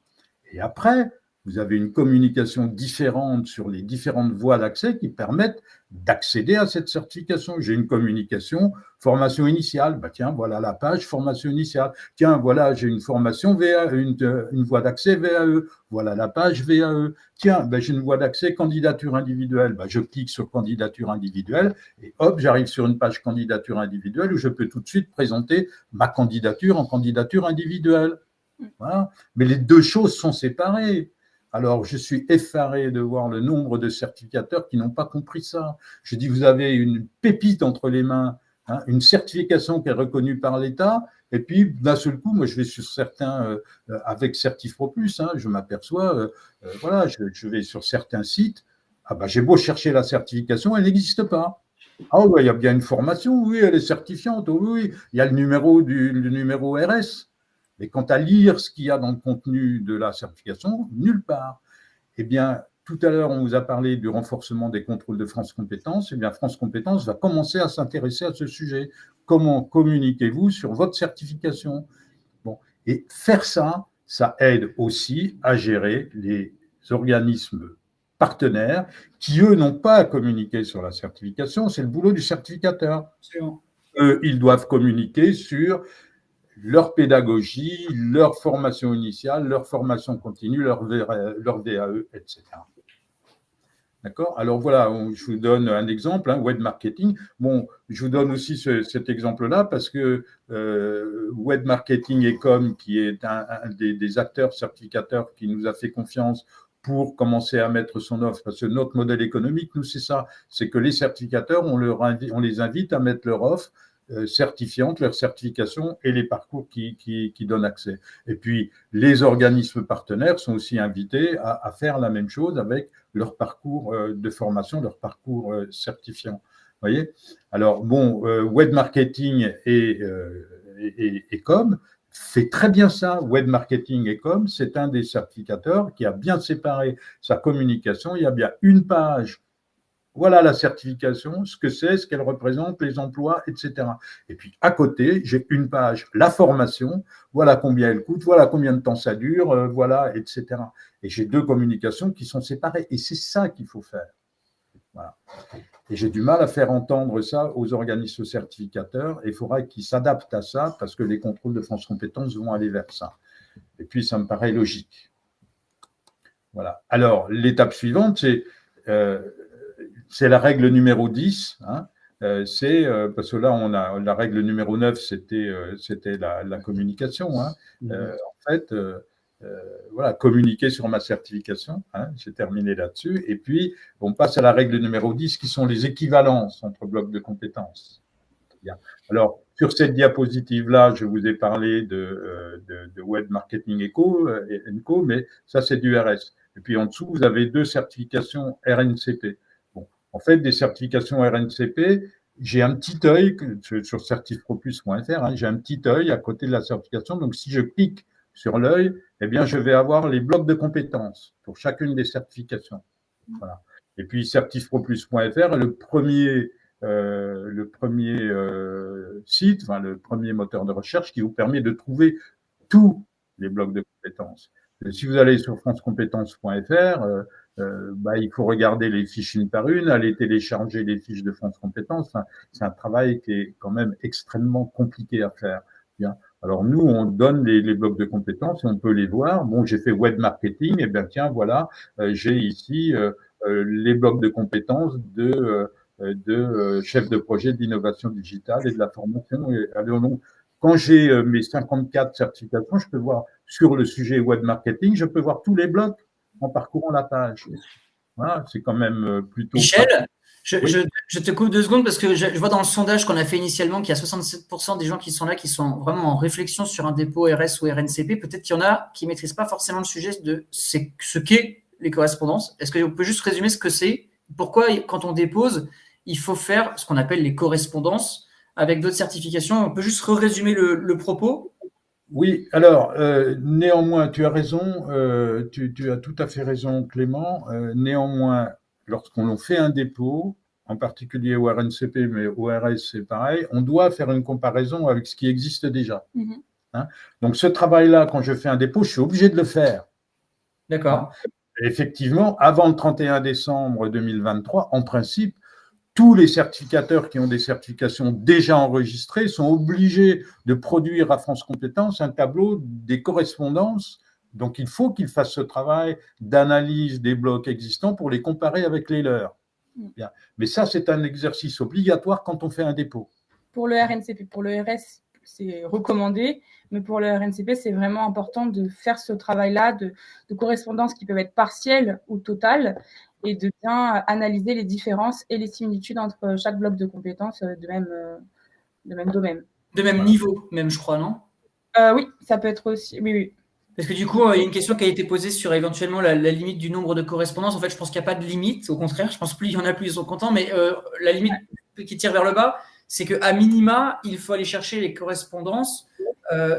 Et après, vous avez une communication différente sur les différentes voies d'accès qui permettent d'accéder à cette certification. J'ai une communication formation initiale. Tiens, voilà la page formation initiale. Tiens, voilà, j'ai une formation VAE, une voie d'accès VAE. Voilà la page VAE. Tiens, j'ai une voie d'accès candidature individuelle. Je clique sur candidature individuelle et hop, j'arrive sur une page candidature individuelle où je peux tout de suite présenter ma candidature en candidature individuelle. Voilà. Mais les deux choses sont séparées. Alors, je suis effaré de voir le nombre de certificateurs qui n'ont pas compris ça. Je dis, vous avez une pépite entre les mains, hein, une certification qui est reconnue par l'État, et puis d'un seul coup, moi je vais sur certains, avec CertifProPlus, hein, je m'aperçois, voilà, je vais sur certains sites, j'ai beau chercher la certification, elle n'existe pas. Ah oui, il y a bien une formation, oui, elle est certifiante, oui, il y a le numéro RS. Mais quant à lire ce qu'il y a dans le contenu de la certification, nulle part. Eh bien, tout à l'heure, on vous a parlé du renforcement des contrôles de France Compétences. Eh bien, France Compétences va commencer à s'intéresser à ce sujet. Comment communiquez-vous sur votre certification? Bon, et faire ça, ça aide aussi à gérer les organismes partenaires qui, eux, n'ont pas à communiquer sur la certification. C'est le boulot du certificateur. Eux, ils doivent communiquer sur leur pédagogie, leur formation initiale, leur formation continue, leur VAE, etc. D'accord? Alors voilà, je vous donne un exemple, web marketing. Bon, je vous donne aussi cet exemple-là parce que Web Marketing Ecom, qui est un des acteurs certificateurs qui nous a fait confiance pour commencer à mettre son offre, parce que notre modèle économique, nous, c'est ça, c'est que les certificateurs, on les invite à mettre leur offre certifiante, leur certification et les parcours qui donnent accès. Et puis, les organismes partenaires sont aussi invités à faire la même chose avec leur parcours de formation, leur parcours certifiant. Vous voyez? Alors, bon, Web Marketing et Com fait très bien ça. Web Marketing et Com, c'est un des certificateurs qui a bien séparé sa communication. Il y a bien une page. Voilà la certification, ce que c'est, ce qu'elle représente, les emplois, etc. Et puis, à côté, j'ai une page, la formation, voilà combien elle coûte, voilà combien de temps ça dure, voilà, etc. Et j'ai deux communications qui sont séparées. Et c'est ça qu'il faut faire. Voilà. Et j'ai du mal à faire entendre ça aux organismes certificateurs. Et il faudra qu'ils s'adaptent à ça parce que les contrôles de France Compétences vont aller vers ça. Et puis, ça me paraît logique. Voilà. Alors, l'étape suivante, c'est la règle numéro 10. Parce que là, on a la règle numéro 9, c'était la communication. En fait, voilà, communiquer sur ma certification. J'ai terminé là-dessus. Et puis, on passe à la règle numéro 10, qui sont les équivalences entre blocs de compétences. Bien. Alors, sur cette diapositive-là, je vous ai parlé de Web Marketing Co, mais ça, c'est du RS. Et puis, en dessous, vous avez deux certifications RNCP. En fait, des certifications RNCP, j'ai un petit œil sur certifpropus.fr, j'ai un petit œil à côté de la certification. Donc, si je clique sur l'œil, eh bien, je vais avoir les blocs de compétences pour chacune des certifications. Voilà. Et puis, certifpropus.fr, le premier site, enfin, le premier moteur de recherche qui vous permet de trouver tous les blocs de compétences. Si vous allez sur francecompétences.fr, il faut regarder les fiches une par une, aller télécharger les fiches de France Compétences. Enfin, c'est un travail qui est quand même extrêmement compliqué à faire. Bien. Alors nous, on donne les blocs de compétences et on peut les voir. Bon, j'ai fait web marketing, et bien tiens, voilà, j'ai ici les blocs de compétences de chef de projet d'innovation digitale et de la formation. Et, alors, donc, quand j'ai mes 54 certifications, je peux voir sur le sujet web marketing, je peux voir tous les blocs en parcourant la page. Voilà, c'est quand même plutôt… Michel, je te coupe 2 secondes parce que je vois dans le sondage qu'on a fait initialement qu'il y a 67% des gens qui sont là qui sont vraiment en réflexion sur un dépôt RS ou RNCP. Peut-être qu'il y en a qui ne maîtrisent pas forcément le sujet de ce qu'est les correspondances. Est-ce qu'on peut juste résumer ce que c'est? Pourquoi, quand on dépose, il faut faire ce qu'on appelle les correspondances avec d'autres certifications? On peut juste résumer le propos? Oui, alors, néanmoins, tu as raison, tu as tout à fait raison, Clément. Néanmoins, lorsqu'on fait un dépôt, en particulier au RNCP, mais au RS, c'est pareil, on doit faire une comparaison avec ce qui existe déjà. Donc, ce travail-là, quand je fais un dépôt, je suis obligé de le faire. D'accord. Effectivement, avant le 31 décembre 2023, en principe, tous les certificateurs qui ont des certifications déjà enregistrées sont obligés de produire à France Compétences un tableau des correspondances. Donc, il faut qu'ils fassent ce travail d'analyse des blocs existants pour les comparer avec les leurs. Bien. Mais ça, c'est un exercice obligatoire quand on fait un dépôt. Pour le RNCP, pour le RS, c'est recommandé, mais pour le RNCP, c'est vraiment important de faire ce travail-là de correspondances qui peuvent être partielles ou totales, et de bien analyser les différences et les similitudes entre chaque bloc de compétences de même domaine. De même niveau, même, je crois, non? Oui, ça peut être aussi. Oui. Parce que du coup, il y a une question qui a été posée sur éventuellement la limite du nombre de correspondances. En fait, je pense qu'il n'y a pas de limite. Au contraire, je pense plus il y en a, plus ils sont contents. Mais la limite qui tire vers le bas, c'est qu'à minima, il faut aller chercher les correspondances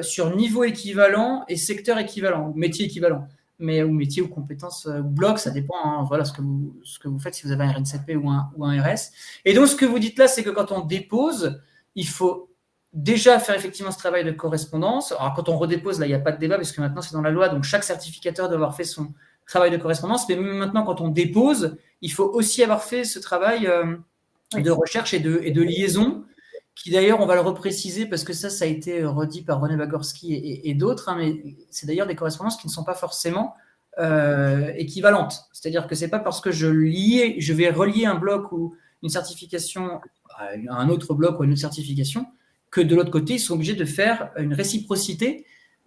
sur niveau équivalent et secteur équivalent, métier équivalent. Ou métier ou compétences ou bloc, ça dépend, voilà ce que vous faites, si vous avez un RNCP ou un RS. Et donc, ce que vous dites là, c'est que quand on dépose, il faut déjà faire effectivement ce travail de correspondance. Alors, quand on redépose, là, il n'y a pas de débat, parce que maintenant, c'est dans la loi, donc chaque certificateur doit avoir fait son travail de correspondance. Mais même maintenant, quand on dépose, il faut aussi avoir fait ce travail de recherche et de liaison, qui d'ailleurs, on va le repréciser parce que ça a été redit par René Bagorski et d'autres, mais c'est d'ailleurs des correspondances qui ne sont pas forcément équivalente. C'est-à-dire que ce n'est pas parce que je vais relier un bloc ou une certification à un autre bloc ou à une autre certification que de l'autre côté, ils sont obligés de faire une réciprocité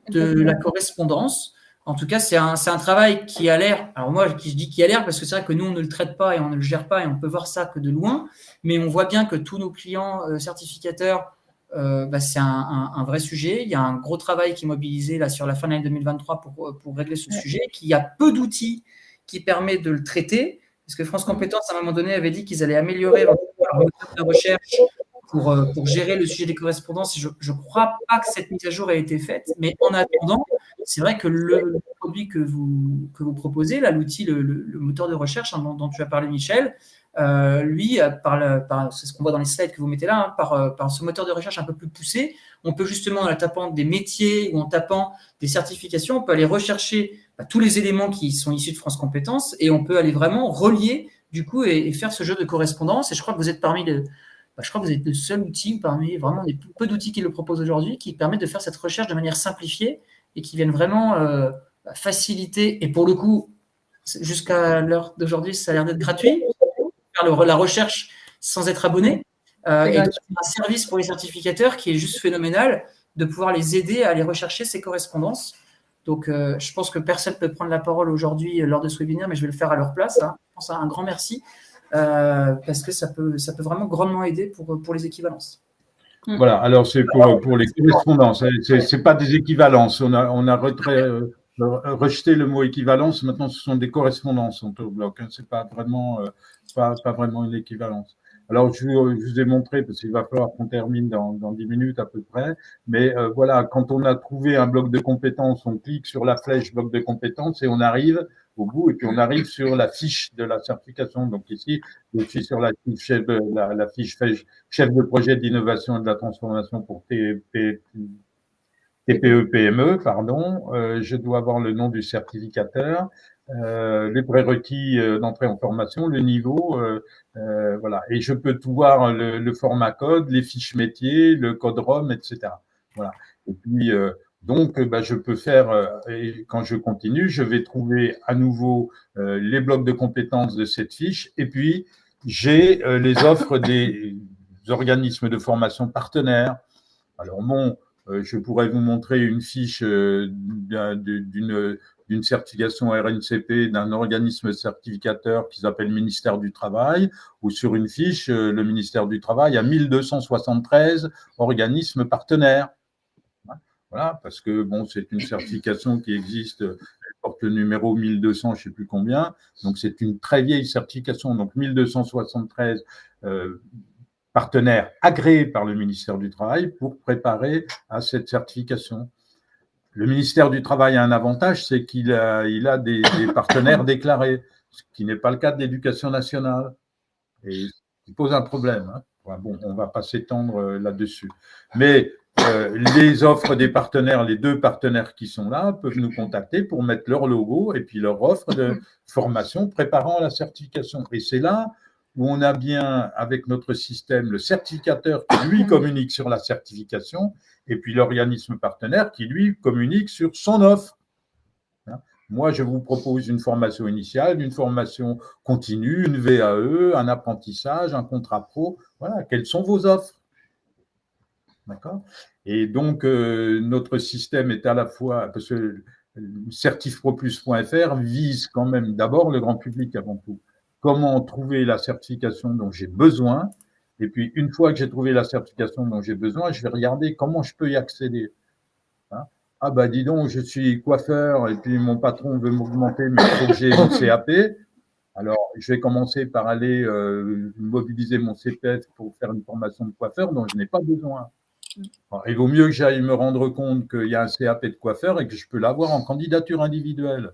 de la correspondance. En tout cas, c'est un travail qui a l'air, alors moi je dis qui a l'air parce que c'est vrai que nous on ne le traite pas et on ne le gère pas et on peut voir ça que de loin, mais on voit bien que tous nos clients certificateurs, c'est un vrai sujet. Il y a un gros travail qui est mobilisé là sur la fin de l'année 2023 pour régler ce sujet, qu'il y a peu d'outils qui permettent de le traiter, parce que France Compétences à un moment donné avait dit qu'ils allaient améliorer leur moteur de recherche pour gérer le sujet des correspondances. Je ne crois pas que cette mise à jour ait été faite, mais en attendant, c'est vrai que le produit que vous proposez, là, l'outil, le moteur de recherche dont tu as parlé, Michel, lui, c'est ce qu'on voit dans les slides que vous mettez là, par ce moteur de recherche un peu plus poussé, on peut justement, en tapant des métiers ou en tapant des certifications, on peut aller rechercher tous les éléments qui sont issus de France Compétences et on peut aller vraiment relier du coup et faire ce jeu de correspondance. Et je crois que vous êtes je crois que vous êtes le seul outil parmi vraiment les peu d'outils qui le proposent aujourd'hui qui permettent de faire cette recherche de manière simplifiée et qui viennent vraiment faciliter. Et pour le coup, jusqu'à l'heure d'aujourd'hui, ça a l'air d'être gratuit. Faire la recherche sans être abonné. Et un service pour les certificateurs qui est juste phénoménal de pouvoir les aider à aller rechercher ces correspondances. Donc, je pense que personne ne peut prendre la parole aujourd'hui lors de ce webinaire, mais je vais le faire à leur place. Hein. Je pense à un grand merci. Parce que ça peut vraiment grandement aider pour les équivalences. Voilà, alors c'est pour les correspondances, c'est pas des équivalences, on a rejeté le mot équivalence, maintenant ce sont des correspondances en bloc, hein. C'est pas vraiment une équivalence. Alors je vous ai montré, parce qu'il va falloir qu'on termine dans 10 minutes à peu près, mais voilà, quand on a trouvé un bloc de compétences, on clique sur la flèche bloc de compétences et on arrive au bout, et puis on arrive sur la fiche de la certification. Donc ici, je suis sur la fiche chef de projet d'innovation et de la transformation pour TPE-PME, pardon. Je dois avoir le nom du certificateur, les prérequis d'entrée en formation, le niveau, voilà. Et je peux tout voir, le format code, les fiches métiers, le code ROM, etc. Voilà. Et puis, donc, je peux faire, et quand je continue, je vais trouver à nouveau les blocs de compétences de cette fiche. Et puis, j'ai les offres des organismes de formation partenaires. Alors, je pourrais vous montrer une fiche d'une certification RNCP d'un organisme certificateur qui s'appelle Ministère du Travail, ou sur une fiche, le Ministère du Travail a 1273 organismes partenaires. Voilà, parce que bon, c'est une certification qui existe, elle porte le numéro 1200, je ne sais plus combien, donc c'est une très vieille certification, donc 1273 partenaires agréés par le ministère du Travail pour préparer à cette certification. Le ministère du Travail a un avantage, c'est qu'il a des partenaires déclarés, ce qui n'est pas le cas de l'Éducation nationale, et qui pose un problème, hein. Bon, on ne va pas s'étendre là-dessus. Mais les offres des partenaires, les 2 partenaires qui sont là, peuvent nous contacter pour mettre leur logo et puis leur offre de formation préparant la certification. Et c'est là où on a bien, avec notre système, le certificateur qui, lui, communique sur la certification et puis l'organisme partenaire qui, lui, communique sur son offre. Moi, je vous propose une formation initiale, une formation continue, une VAE, un apprentissage, un contrat pro. Voilà, quelles sont vos offres? D'accord? Et donc, notre système est à la fois, parce que certifproplus.fr vise quand même d'abord le grand public avant tout. Comment trouver la certification dont j'ai besoin? Et puis, une fois que j'ai trouvé la certification dont j'ai besoin, je vais regarder comment je peux y accéder. Ah dis donc, je suis coiffeur et puis mon patron veut m'augmenter, mais il faut que j'ai une CAP. Alors, je vais commencer par aller mobiliser mon CPF pour faire une formation de coiffeur dont je n'ai pas besoin. Alors, il vaut mieux que j'aille me rendre compte qu'il y a un CAP de coiffeur et que je peux l'avoir en candidature individuelle.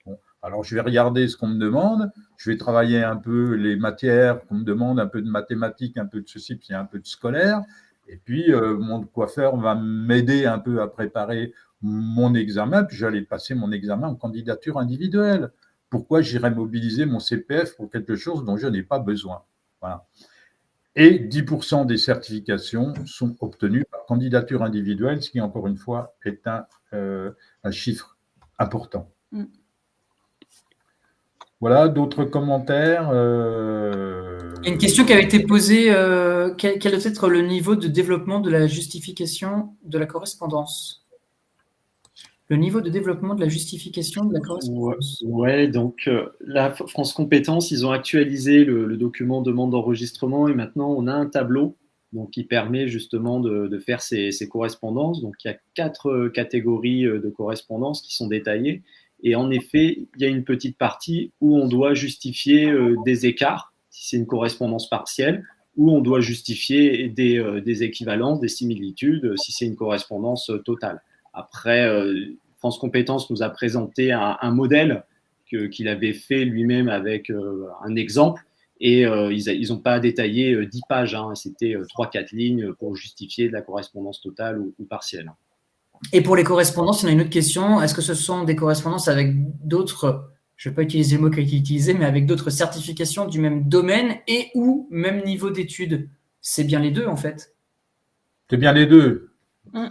Bon, alors, je vais regarder ce qu'on me demande. Je vais travailler un peu les matières qu'on me demande, un peu de mathématiques, un peu de ceci, puis un peu de scolaire. Et puis, mon coiffeur va m'aider un peu à préparer mon examen, puis j'allais passer mon examen en candidature individuelle. Pourquoi j'irais mobiliser mon CPF pour quelque chose dont je n'ai pas besoin? Voilà. Et 10% des certifications sont obtenues par candidature individuelle, ce qui, encore une fois, est un chiffre important. Voilà, d'autres commentaires Une question qui avait été posée, quel doit être le niveau de développement de la justification de la correspondance? Le niveau de développement de la justification de la correspondance. Ouais, donc là, France Compétences, ils ont actualisé le document demande d'enregistrement et maintenant on a un tableau donc, qui permet justement de faire ces correspondances. Donc il y a 4 catégories de correspondances qui sont détaillées. Et en effet, il y a une petite partie où on doit justifier des écarts, si c'est une correspondance partielle, où on doit justifier des équivalences, des similitudes, si c'est une correspondance totale. Après, France Compétences nous a présenté un modèle qu'il avait fait lui-même avec un exemple. Et ils n'ont pas détaillé 10 pages, hein, c'était 3-4 lignes pour justifier de la correspondance totale ou partielle. Et pour les correspondances, il y en a une autre question. Est-ce que ce sont des correspondances avec d'autres, je ne vais pas utiliser le mot qui a été utilisé, mais avec d'autres certifications du même domaine et ou même niveau d'études? C'est bien les deux, en fait. C'est bien les deux. Oui.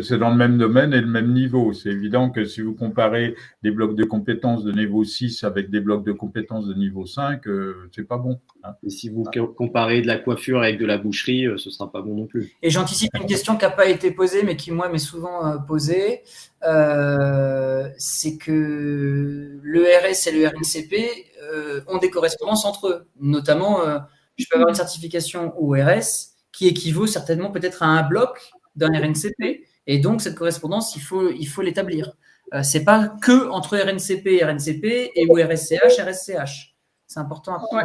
C'est dans le même domaine et le même niveau. C'est évident que si vous comparez des blocs de compétences de niveau 6 avec des blocs de compétences de niveau 5, c'est pas bon. Hein. Et si vous comparez de la coiffure avec de la boucherie, ce sera pas bon non plus. Et j'anticipe une question qui n'a pas été posée, mais qui, moi, m'est souvent posée. C'est que l'ERS et le RNCP ont des correspondances entre eux. Notamment, je peux avoir une certification ORS qui équivaut certainement peut-être à un bloc d'un RNCP, et donc cette correspondance, il faut l'établir. C'est pas que entre RNCP et RNCP et ou RSCH, RSCH. C'est important à prendre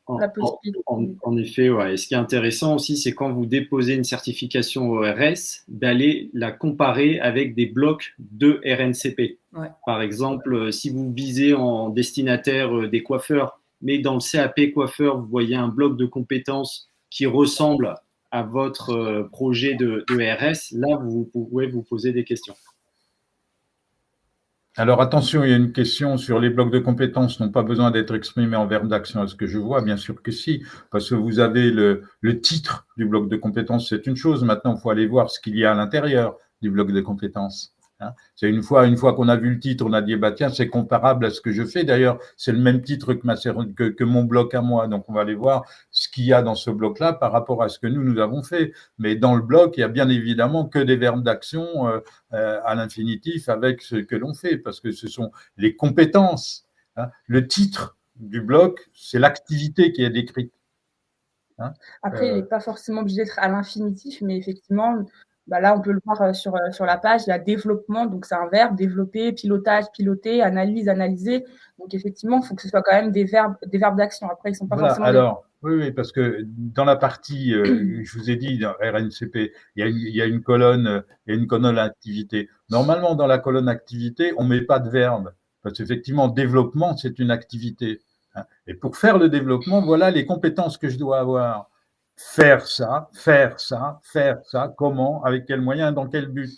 en compte. En effet, ouais. Et ce qui est intéressant aussi, c'est quand vous déposez une certification ORS, d'aller la comparer avec des blocs de RNCP. Ouais. Par exemple, si vous visez en destinataire des coiffeurs, mais dans le CAP coiffeur, vous voyez un bloc de compétences qui ressemble à votre projet de RS, là, vous pouvez vous poser des questions. Alors attention, il y a une question sur les blocs de compétences n'ont pas besoin d'être exprimés en verbe d'action. Est-ce que je vois? Bien sûr que si, parce que vous avez le titre du bloc de compétences, c'est une chose. Maintenant, il faut aller voir ce qu'il y a à l'intérieur du bloc de compétences. Hein. C'est une fois qu'on a vu le titre, on a dit bah tiens, c'est comparable à ce que je fais. D'ailleurs, c'est le même titre que mon bloc à moi. Donc on va aller voir ce qu'il y a dans ce bloc-là par rapport à ce que nous avons fait. Mais dans le bloc, il y a bien évidemment que des verbes d'action à l'infinitif avec ce que l'on fait, parce que ce sont les compétences. Hein. Le titre du bloc, c'est l'activité qui est décrite. Hein. Après, il n'est pas forcément obligé d'être à l'infinitif, mais effectivement, bah là, on peut le voir sur la page, il y a développement, donc c'est un verbe, développer, pilotage, piloter, analyse, analyser. Donc effectivement, il faut que ce soit quand même des verbes d'action. Après, ils ne sont pas forcément… Alors, oui, parce que dans la partie, je vous ai dit, dans RNCP, il y a une colonne activité. Normalement, dans la colonne activité, on ne met pas de verbe, parce qu'effectivement, développement, c'est une activité. Hein. Et pour faire le développement, voilà les compétences que je dois avoir. Faire ça, comment, avec quels moyens, dans quel but.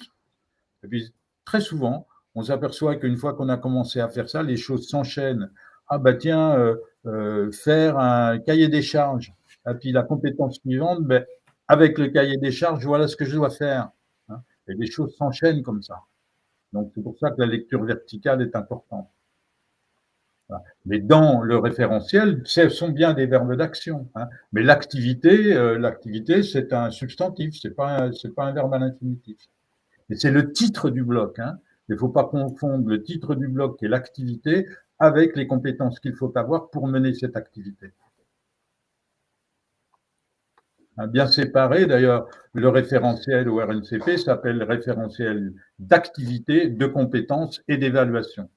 Et puis, très souvent, on s'aperçoit qu'une fois qu'on a commencé à faire ça, les choses s'enchaînent. Ah bah tiens, faire un cahier des charges. Et puis la compétence suivante, ben, avec le cahier des charges, voilà ce que je dois faire. Hein. Et les choses s'enchaînent comme ça. Donc c'est pour ça que la lecture verticale est importante. Voilà. Mais dans le référentiel, ce sont bien des verbes d'action. Hein. Mais l'activité, c'est un substantif, c'est pas un verbe à l'infinitif. Et c'est le titre du bloc. Hein. Il ne faut pas confondre le titre du bloc, qui est l'activité, avec les compétences qu'il faut avoir pour mener cette activité. Bien séparé, d'ailleurs, le référentiel au RNCP s'appelle référentiel d'activité, de compétences et d'évaluation.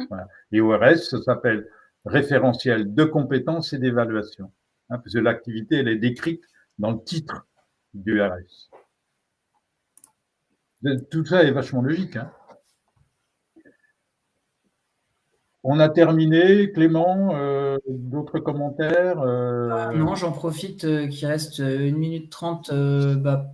Voilà. Et au RS, ça s'appelle référentiel de compétences et d'évaluation. Hein, parce que l'activité, elle est décrite dans le titre du RS. Tout ça est vachement logique. Hein. On a terminé, Clément, d'autres commentaires Non, j'en profite qu'il reste 1 minute 30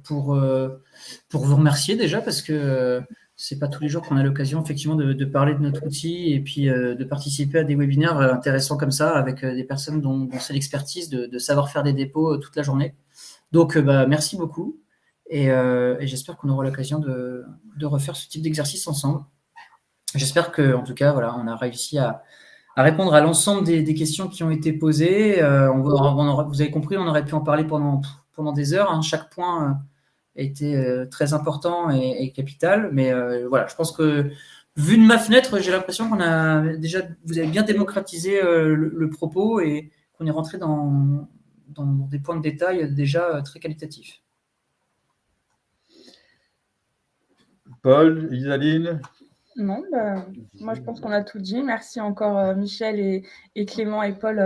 pour vous remercier déjà, parce que c'est pas tous les jours qu'on a l'occasion effectivement de parler de notre outil et puis de participer à des webinaires intéressants comme ça avec des personnes dont c'est l'expertise de savoir faire des dépôts toute la journée. Donc, merci beaucoup et j'espère qu'on aura l'occasion de refaire ce type d'exercice ensemble. J'espère qu'en tout cas, voilà, on a réussi à répondre à l'ensemble des questions qui ont été posées. Vous avez compris, on aurait pu en parler pendant des heures. Hein. Chaque point était très important et capital. Mais voilà, je pense que, vu de ma fenêtre, j'ai l'impression vous avez bien démocratisé le propos et qu'on est rentré dans des points de détail déjà très qualitatifs. Paul, Isaline? Non, moi je pense qu'on a tout dit. Merci encore Michel et Clément et Paul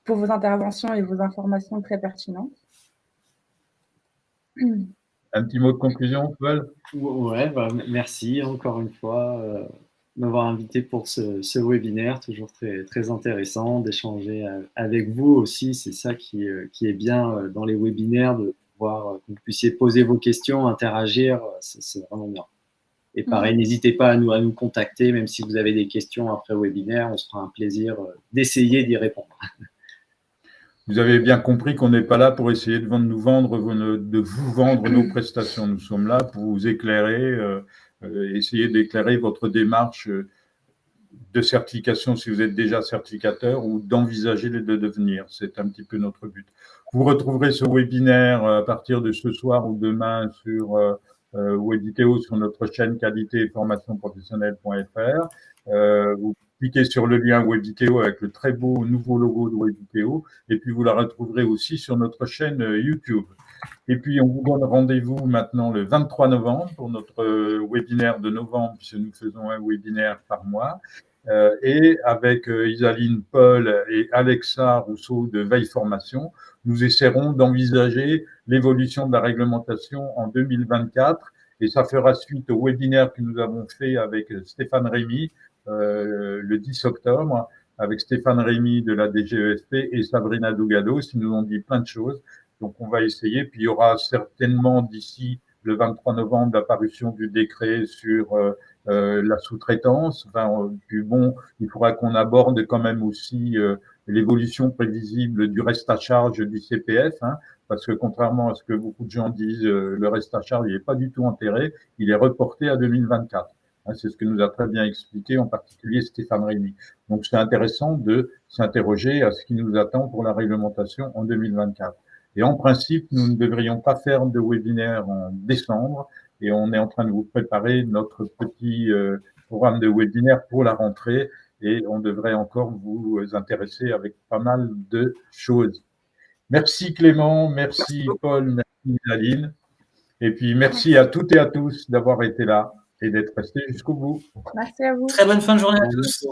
pour vos interventions et vos informations très pertinentes. Un petit mot de conclusion, Paul? Ouais, merci encore une fois de m'avoir invité pour ce webinaire, toujours très, très intéressant d'échanger avec vous aussi. C'est ça qui est bien dans les webinaires, de pouvoir que vous puissiez poser vos questions, interagir, c'est vraiment bien. Et pareil, n'hésitez pas à nous contacter, même si vous avez des questions après le webinaire, on se fera un plaisir d'essayer d'y répondre. Vous avez bien compris qu'on n'est pas là pour essayer de vous vendre nos prestations. Nous sommes là pour vous éclairer, essayer d'éclairer votre démarche de certification si vous êtes déjà certificateur ou d'envisager de devenir. C'est un petit peu notre but. Vous retrouverez ce webinaire à partir de ce soir ou demain sur Webiteo sur notre chaîne qualité et formation professionnelle.fr. Vous cliquez sur le lien Webiteo avec le très beau nouveau logo de Webiteo et puis vous la retrouverez aussi sur notre chaîne YouTube. Et puis, on vous donne rendez-vous maintenant le 23 novembre pour notre webinaire de novembre, puisque nous faisons un webinaire par mois. Et avec Isaline, Paul et Alexa Rousseau de Veille Formation, nous essaierons d'envisager l'évolution de la réglementation en 2024. Et ça fera suite au webinaire que nous avons fait avec Stéphane Rémy le 10 octobre, avec Stéphane Rémy de la DGEFP et Sabrina Dougados, qui nous ont dit plein de choses. Donc, on va essayer. Puis, il y aura certainement d'ici le 23 novembre l'apparition du décret sur la sous-traitance. Enfin, puis bon, il faudra qu'on aborde quand même aussi l'évolution prévisible du reste à charge du CPF, hein, parce que contrairement à ce que beaucoup de gens disent, le reste à charge, il n'est pas du tout enterré, il est reporté à 2024. Hein, c'est ce que nous a très bien expliqué, en particulier Stéphane Rémy. Donc, c'est intéressant de s'interroger à ce qui nous attend pour la réglementation en 2024. Et en principe, nous ne devrions pas faire de webinaire en décembre et on est en train de vous préparer notre petit programme de webinaire pour la rentrée et on devrait encore vous intéresser avec pas mal de choses. Merci Clément, merci Paul, merci Aline. Et puis merci à toutes et à tous d'avoir été là et d'être restés jusqu'au bout. Merci à vous. Très bonne fin de journée à tous.